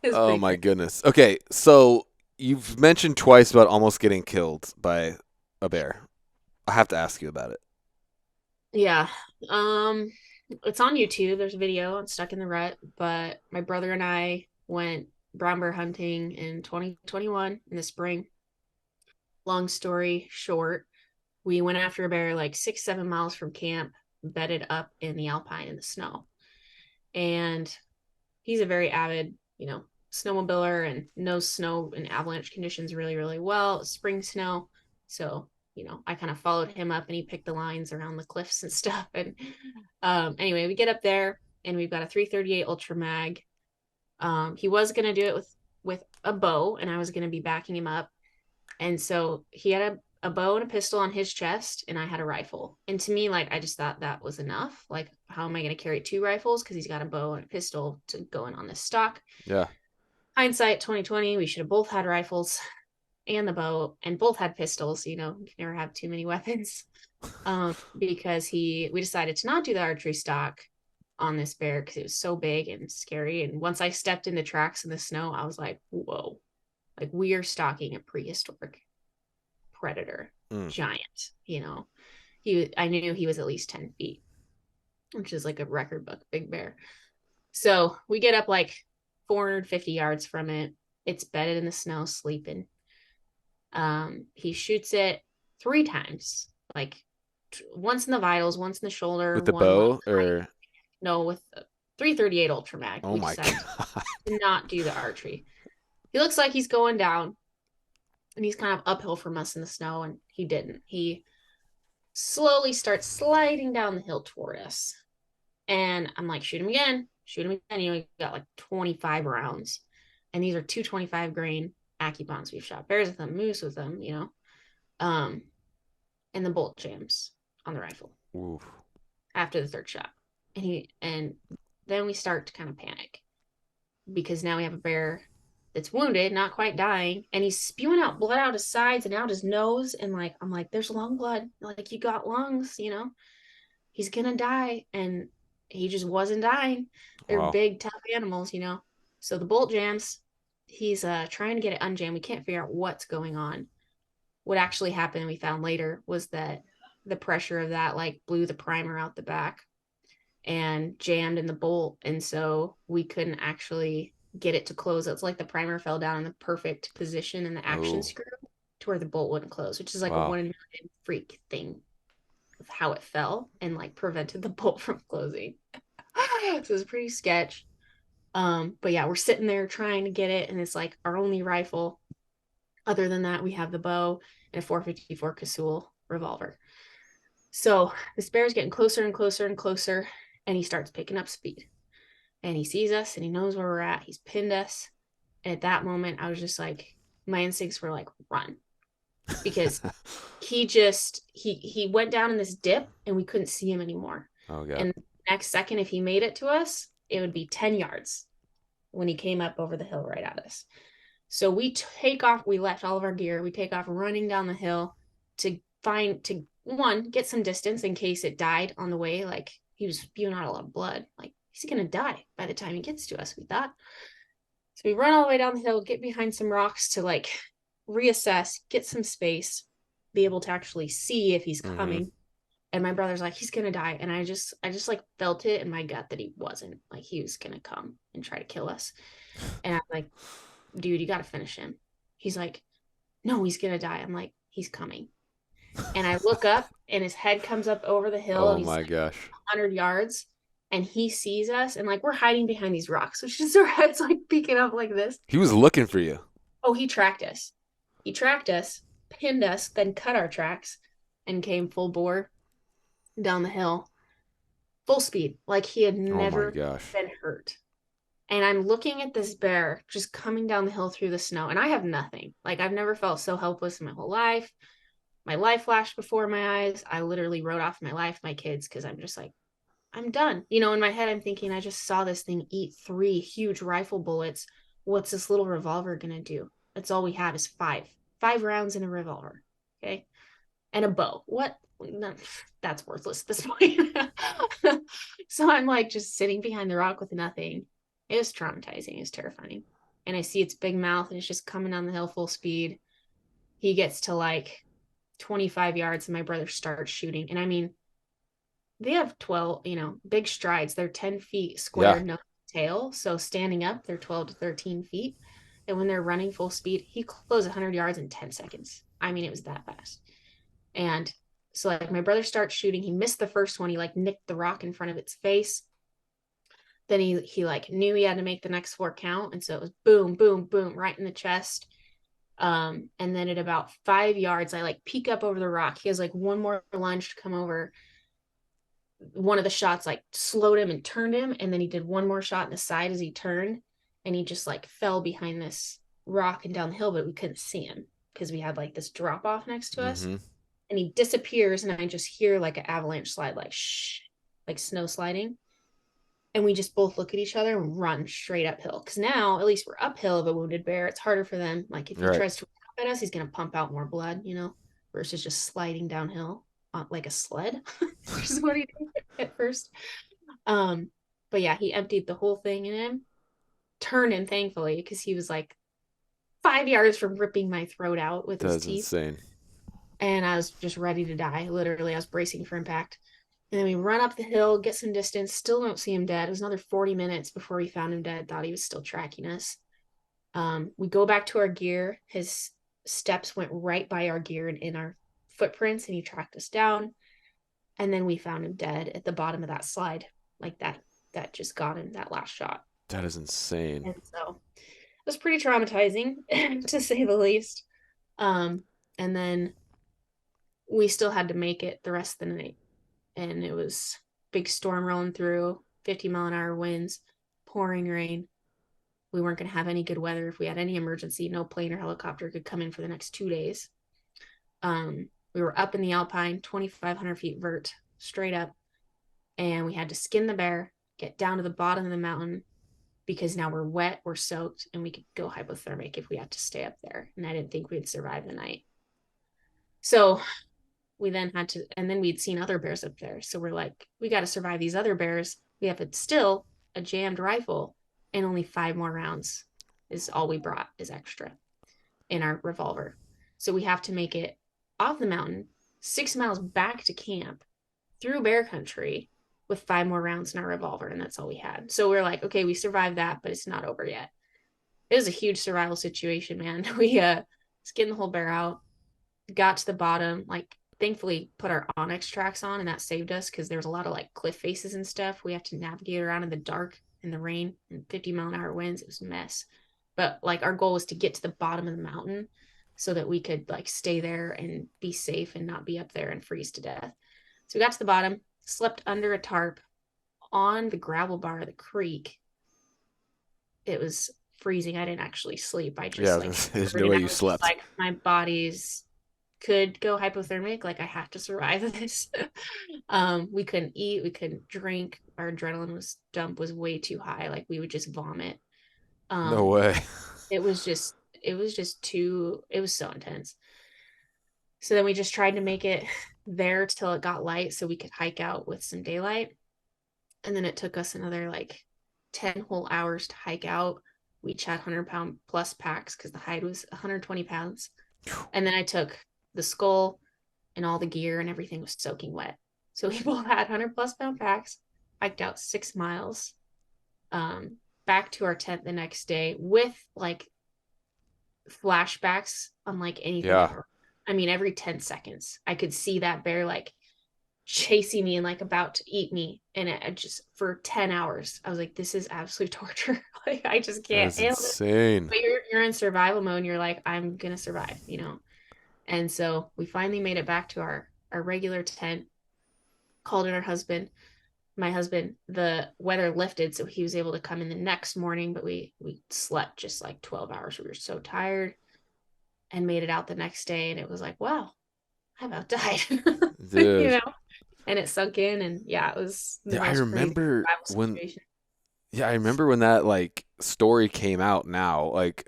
It was Oh pretty my crazy. goodness. Okay, so you've mentioned twice about almost getting killed by a bear. I have to ask you about it. Yeah. Um, it's on YouTube. There's a video on Stuck in the Rut, but my brother and I went brown bear hunting in 2021 in the spring. Long story short, we went after a bear like 6, 7 miles from camp, bedded up in the alpine in the snow. And he's a very avid, snowmobiler and knows snow and avalanche conditions really, really well. Spring snow. So, I kind of followed him up and he picked the lines around the cliffs and stuff. And anyway, we get up there and we've got a 338 Ultra Mag. He was gonna do it with a bow, and I was gonna be backing him up. And so he had a bow and a pistol on his chest, and I had a rifle. And to me, like, I just thought that was enough. Like, how am I going to carry 2 rifles? Because he's got a bow and a pistol to go in on this stock. Yeah. Hindsight 2020, we should have both had rifles and the bow, and both had pistols. You can never have too many weapons. Because we decided to not do the archery stock on this bear because it was so big and scary. And once I stepped in the tracks in the snow, I was like, whoa, like we are stalking a prehistoric predator, Mm. giant. I knew he was at least 10 feet, which is like a record book big bear. So we get up like 450 yards from it. It's bedded in the snow, sleeping. He shoots it 3 times, like once in the vitals, once in the shoulder, With the one long bow or no, with 338 Ultra Mag. oh We my decided god. to not do the archery. He looks like he's going down, and he's kind of uphill from us in the snow, and he didn't. He slowly starts sliding down the hill toward us. And I'm like, shoot him again, shoot him again. He got like 25 rounds. And these are 225 grain AccuBonds. We've shot bears with them, moose with them, Um, and the bolt jams on the rifle Oof. after the third shot. And then we start to kind of panic because now we have a bear that's wounded, not quite dying, and he's spewing out blood out his sides and out his nose. And like, I'm like, there's lung blood. Like, you got lungs, he's gonna die. And he just wasn't dying. They're Wow. big, tough animals. So the bolt jams. He's trying to get it unjammed. We can't figure out what's going on. What actually happened, we found later, was that the pressure of that like blew the primer out the back and jammed in the bolt. And so we couldn't actually get it to close. It's like the primer fell down in the perfect position in the action Oh, screw to where the bolt wouldn't close, which is like a wow. 1 in a million freak thing of how it fell and like prevented the bolt from closing. So it was pretty sketch. But yeah, we're sitting there trying to get it, and it's like our only rifle. Other than that, we have the bow and a 454 Casull revolver. So this bear's getting closer and closer and closer, and he starts picking up speed. And he sees us and he knows where we're at. He's pinned us. And at that moment, I was just like, my instincts were like, run. Because he went down in this dip and we couldn't see him anymore. Oh God. And the next second, if he made it to us, it would be 10 yards when he came up over the hill right at us. So we take off, we left all of our gear, we take off running down the hill to one, get some distance in case it died on the way. Like, he was spewing out a lot of blood. Like, he's gonna die by the time he gets to us, we thought. So we run all the way down the hill, get behind some rocks to like reassess, get some space, be able to actually see if he's Mm-hmm. coming. And my brother's like, he's gonna die. And I just like felt it in my gut that he wasn't. Like, he was gonna come and try to kill us. And I'm like, dude, you gotta finish him. He's like, no, he's gonna die. I'm like, he's coming. And I look up and his head comes up over the hill and Oh he's my like gosh. 100 yards, and he sees us, and like we're hiding behind these rocks, which is our heads like peeking up like this. He was looking for you. Oh, he tracked us. He tracked us, pinned us, then cut our tracks and came full bore down the hill, full speed, like he had Oh my never gosh. been hurt. And I'm looking at this bear just coming down the hill through the snow, and I have nothing. Like, I've never felt so helpless in my whole life. My life flashed before my eyes. I literally wrote off my life, my kids, because I'm just like, I'm done. In my head, I'm thinking, I just saw this thing eat 3 huge rifle bullets. What's this little revolver gonna do? That's all we have is five rounds in a revolver. Okay. And a bow. What? No, that's worthless at this point. So I'm like just sitting behind the rock with nothing. It was traumatizing. It was terrifying. And I see its big mouth and it's just coming down the hill full speed. He gets to like 25 yards and my brother starts shooting. And I mean, they have 12, big strides. They're 10 feet Yeah. square, no tail. So standing up, they're 12 to 13 feet. And when they're running full speed, he closed 100 yards in 10 seconds. I mean, it was that fast. And so like my brother starts shooting. He missed the first one. He like nicked the rock in front of its face. Then he like knew he had to make the next 4 count. And so it was boom, boom, boom, right in the chest. And then at about 5 yards, I like peek up over the rock. He has like one more lunge to come over. One of the shots like slowed him and turned him, and then he did one more shot in the side as he turned, and he just like fell behind this rock and down the hill, but we couldn't see him because we had like this drop off next to us. Mm-hmm. And he disappears, and I just hear like an avalanche slide, like shh, like snow sliding. And we just both look at each other and run straight uphill, because now at least we're uphill of a wounded bear. It's harder for them. Like, if he Right. tries to run at us, he's gonna pump out more blood, versus just sliding downhill on like a sled, which is what he did at first. um but yeah, he emptied the whole thing in him, turned him thankfully, because he was like 5 yards from ripping my throat out with his That's teeth. insane. And I was just ready to die. Literally, I was bracing for impact. And then we run up the hill, get some distance, still don't see him dead. It was another 40 minutes before we found him dead. Thought he was still tracking us. We go back to our gear. His steps went right by our gear and in our footprints, and he tracked us down. And then we found him dead at the bottom of that slide, like that just got him that last shot. That is insane. And so it was pretty traumatizing, to say the least. And then we still had to make it the rest of the night. And it was big storm rolling through, 50-mile-an-hour winds, pouring rain. We weren't going to have any good weather. If we had any emergency, no plane or helicopter could come in for the next 2 days. We were up in the Alpine, 2,500 feet vert, straight up. And we had to skin the bear, get down to the bottom of the mountain, because now we're wet, we're soaked, and we could go hypothermic if we had to stay up there. And I didn't think we'd survive the night. So we then had to, and then we'd seen other bears up there. So we're like, we got to survive these other bears. We have still a jammed rifle, and only 5 more rounds is all we brought is extra in our revolver. So we have to make it off the mountain, 6 miles back to camp through bear country with 5 more rounds in our revolver. And that's all we had. So we're like, okay, we survived that, but it's not over yet. It was a huge survival situation, man. We skinned the whole bear out, got to the bottom, like thankfully put our Onyx tracks on, and that saved us because there was a lot of like cliff faces and stuff. We have to navigate around in the dark, in the rain, and 50-mile-an-hour winds. It was a mess. But like our goal was to get to the bottom of the mountain so that we could like stay there and be safe and not be up there and freeze to death. So we got to the bottom, slept under a tarp on the gravel bar of the creek. It was freezing. I didn't actually sleep. I just like there's no way you slept. like my body's could go hypothermic. Like I have to survive this. We couldn't eat, we couldn't drink. Our adrenaline was way too high. Like we would just vomit. No way. It was so intense. So then we just tried to make it there till it got light so we could hike out with some daylight. And then it took us another like 10 whole hours to hike out. We each had 100-pound plus packs because the hide was 120 pounds. And then I took the skull and all the gear and everything was soaking wet. So we both had 100-plus-pound packs, hiked out 6 miles, back to our tent the next day with like flashbacks unlike anything ever. I mean, every 10 seconds, I could see that bear like chasing me and like about to eat me. And it just for 10 hours, I was like, this is absolute torture. Like, I just can't handle it. Insane. But you're in survival mode and you're like, I'm going to survive, you know? And so we finally made it back to our regular tent, called in my husband. The weather lifted, so he was able to come in the next morning, but we slept just like 12 hours. We were so tired and made it out the next day. And it was like, wow, I about died. You know? And it sunk in, and yeah, it was the most I remember situation. I remember when that like story came out now. Like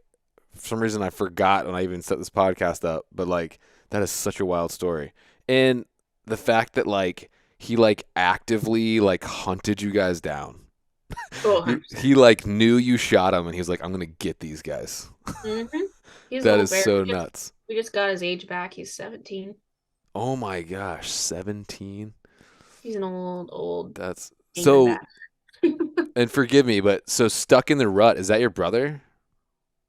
for some reason I forgot when I even set this podcast up, but like that is such a wild story. And the fact that like he like actively like hunted you guys down. Oh, he like knew you shot him and he was like, I'm gonna get these guys. That is so nuts. We just got his age back. He's 17. Oh my gosh, 17. He's an old. That's so. And forgive me, but so Stuck in the Rut, is that your brother?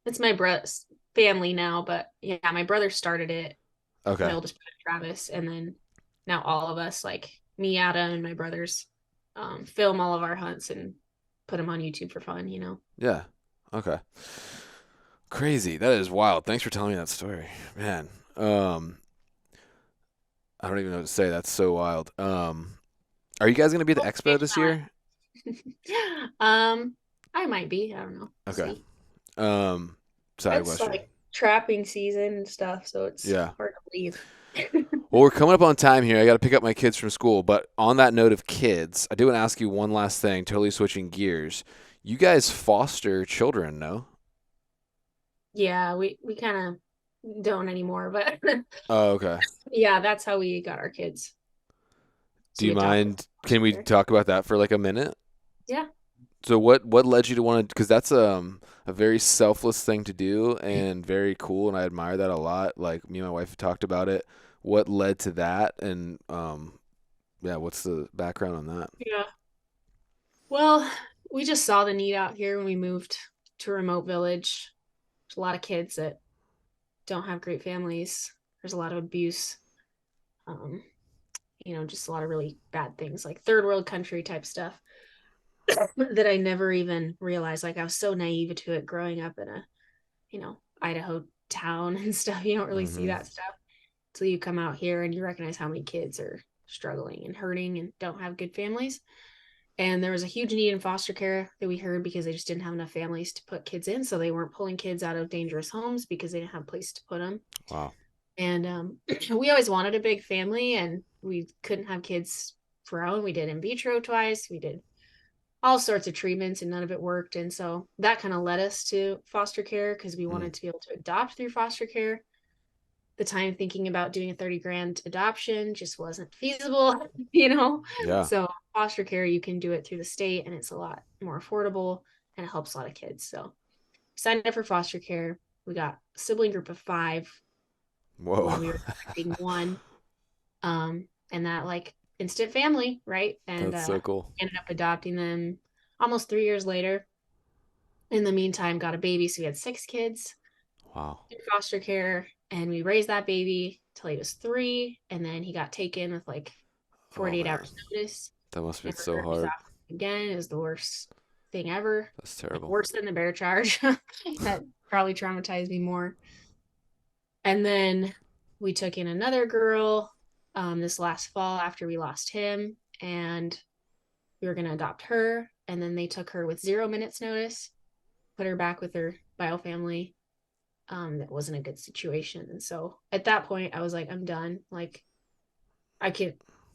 It's my brother's family now, but yeah, my brother started it. Okay. My oldest brother, Travis, and then now all of us, like me, Adam, and my brothers, film all of our hunts and put them on YouTube for fun, you know? Yeah. Okay. Crazy. That is wild. Thanks for telling me that story, man. I don't even know what to say. That's so wild. Are you guys gonna be at the expo this year? I might be. I don't know. Okay. See. Side It's question. like trapping season and stuff, so it's hard to leave. Well, we're coming up on time here. I got to pick up my kids from school. But on that note of kids, I do want to ask you one last thing, totally switching gears. You guys foster children, no? Yeah, we kind of don't anymore, but Oh, okay. yeah, that's how we got our kids. Do you mind? Can we talk about that for like a minute? Yeah. So what led you to want to? Because that's a very selfless thing to do and very cool, and I admire that a lot. Like me and my wife have talked about it. What led to that, and yeah, what's the background on that? Yeah. Well, we just saw the need out here when we moved to a remote village. There's a lot of kids that don't have great families. There's a lot of abuse. You know, just a lot of really bad things, like third world country type stuff that I never even realized. Like I was so naive to it growing up in a, you know, Idaho town and stuff. You don't really see that stuff until you come out here and you recognize how many kids are struggling and hurting and don't have good families. And there was a huge need in foster care that we heard because they just didn't have enough families to put kids in. So they weren't pulling kids out of dangerous homes because they didn't have a place to put them. Wow. And we always wanted a big family, and we couldn't have kids for our own. We did in vitro twice. We did all sorts of treatments and none of it worked. And so that kind of led us to foster care because we Mm. wanted to be able to adopt through foster care. The time thinking about doing a 30 grand adoption just wasn't feasible, you know? Yeah. So foster care, you can do it through the state and it's a lot more affordable and it helps a lot of kids. So signed up for foster care. We got a sibling group of 5 Whoa. when we were expecting one. And that like instant family, right? And That's so cool. ended up adopting them almost 3 years later. In the meantime, got a baby. So we had 6 kids Wow. in foster care, and we raised that baby till he was 3, and then he got taken with like Oh 48 man. hours notice. That must be Never so heard of his hard. after again. It was the worst thing ever, That's like terrible. worse than the bear charge. That probably traumatized me more. And then we took in another girl this last fall after we lost him, and we were going to adopt her. And then they took her with 0 minutes notice, put her back with her bio family. That wasn't a good situation. And so at that point, I was like, I'm done. Like, I could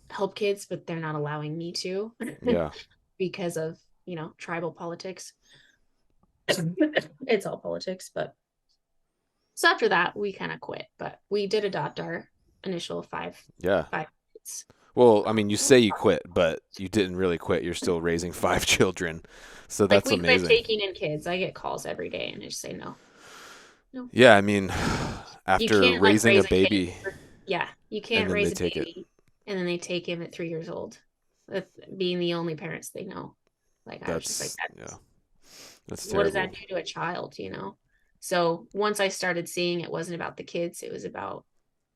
help kids, but they're not allowing me to Yeah. because of, tribal politics. It's all politics. But so after that, we kind of quit, but we did adopt our initial Yeah. five kids. Well, I mean, you say you quit, but you didn't really quit. You're still raising 5 children. So Like that's we quit amazing. taking in kids. I get calls every day and I just say no. No. Yeah, I mean, You after can't like raising a raise a kid. baby Yeah, you and can't then they raise a take it. baby and then they take him at 3 years old. With being the only parents they know. Like I was just like, Yeah, that's what does that terrible. do to a child? So once I started seeing it wasn't about the kids, it was about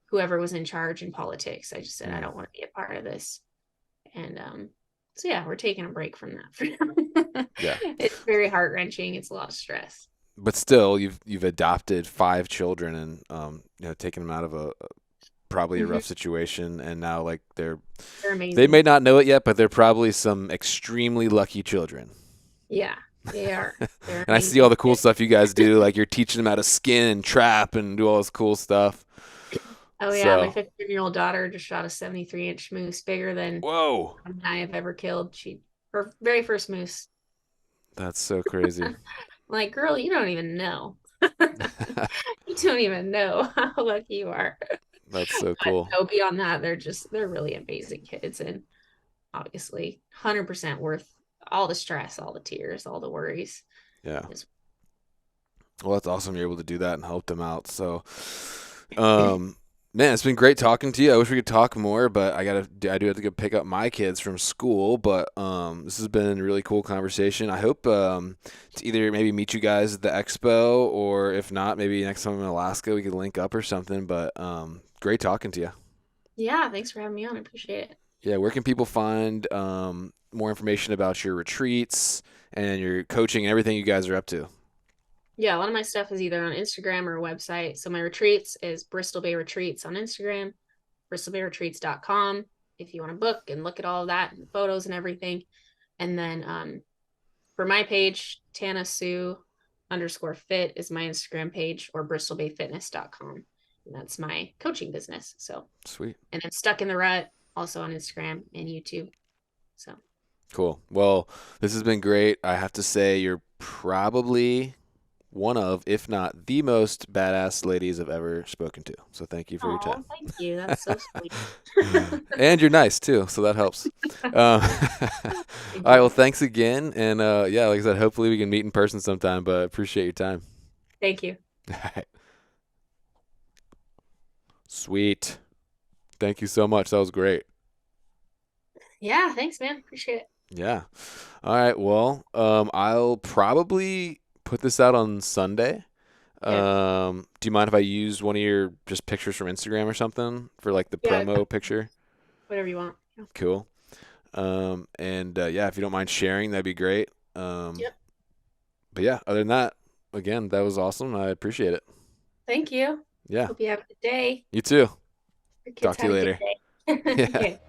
whoever was in charge in politics. I just said, I Mm. don't want to be a part of this. And so yeah, we're taking a break from that for now. Yeah. It's very heart wrenching. It's a lot of stress. But still, you've adopted 5 children and taken them out of a probably a Mm-hmm. rough situation, and now like They're they may amazing. not know it yet, but they're probably some extremely lucky children. Yeah, they are. They're And I see all amazing the cool kids. stuff you guys do, like you're teaching them how to skin and trap and do all this cool stuff. Oh yeah, my So, 15-year-old daughter just shot a 73-inch moose bigger than whoa, I have ever killed. Her very first moose. that's so crazy. Like, girl, you don't even know. You don't even know how lucky you are. That's so But cool. no, beyond that, they're really amazing kids and obviously 100% worth all the stress, all the tears, all the worries. Yeah. It's- Well, that's awesome. You're able to do that and help them out. So, um, man, it's been great talking to you. I wish we could talk more, but I do have to go pick up my kids from school. But this has been a really cool conversation. I hope to either maybe meet you guys at the expo, or if not, maybe next time I'm in Alaska we could link up or something. But great talking to you. Yeah, thanks for having me on. I appreciate it. Yeah, where can people find more information about your retreats and your coaching and everything you guys are up to? Yeah, a lot of my stuff is either on Instagram or a website. So my retreats is Bristol Bay Retreats on Instagram, bristolbayretreats.com if you want to book and look at all of that and photos and everything. And then for my page, Tana Sue _fit is my Instagram page, or bristolbayfitness.com. And that's my coaching business. So, Sweet. and then Stuck in the Rut also on Instagram and YouTube. So Cool. Well, this has been great. I have to say, you're probably one of, if not the most badass ladies I've ever spoken to. So thank you for your oh, time. thank you. That's so sweet. And you're nice too, so that helps. All Thank right. Well, you. thanks again. And yeah, like I said, hopefully we can meet in person sometime. But appreciate your time. Thank you. All right. Sweet. Thank you so much. That was great. Yeah, thanks, man. Appreciate it. Yeah. All right. Well, I'll probably put this out on Sunday. Okay. Do you mind if I use one of your just pictures from Instagram or something for like the Yeah, promo picture? whatever you want. Yeah. Cool. And yeah, if you don't mind sharing, that'd be great. Yep. But yeah, other than that, again, that was awesome. I appreciate it. Thank you. Yeah. Hope you have a good day. You too. Your Talk kids to you have a good later. day. Yeah. Okay.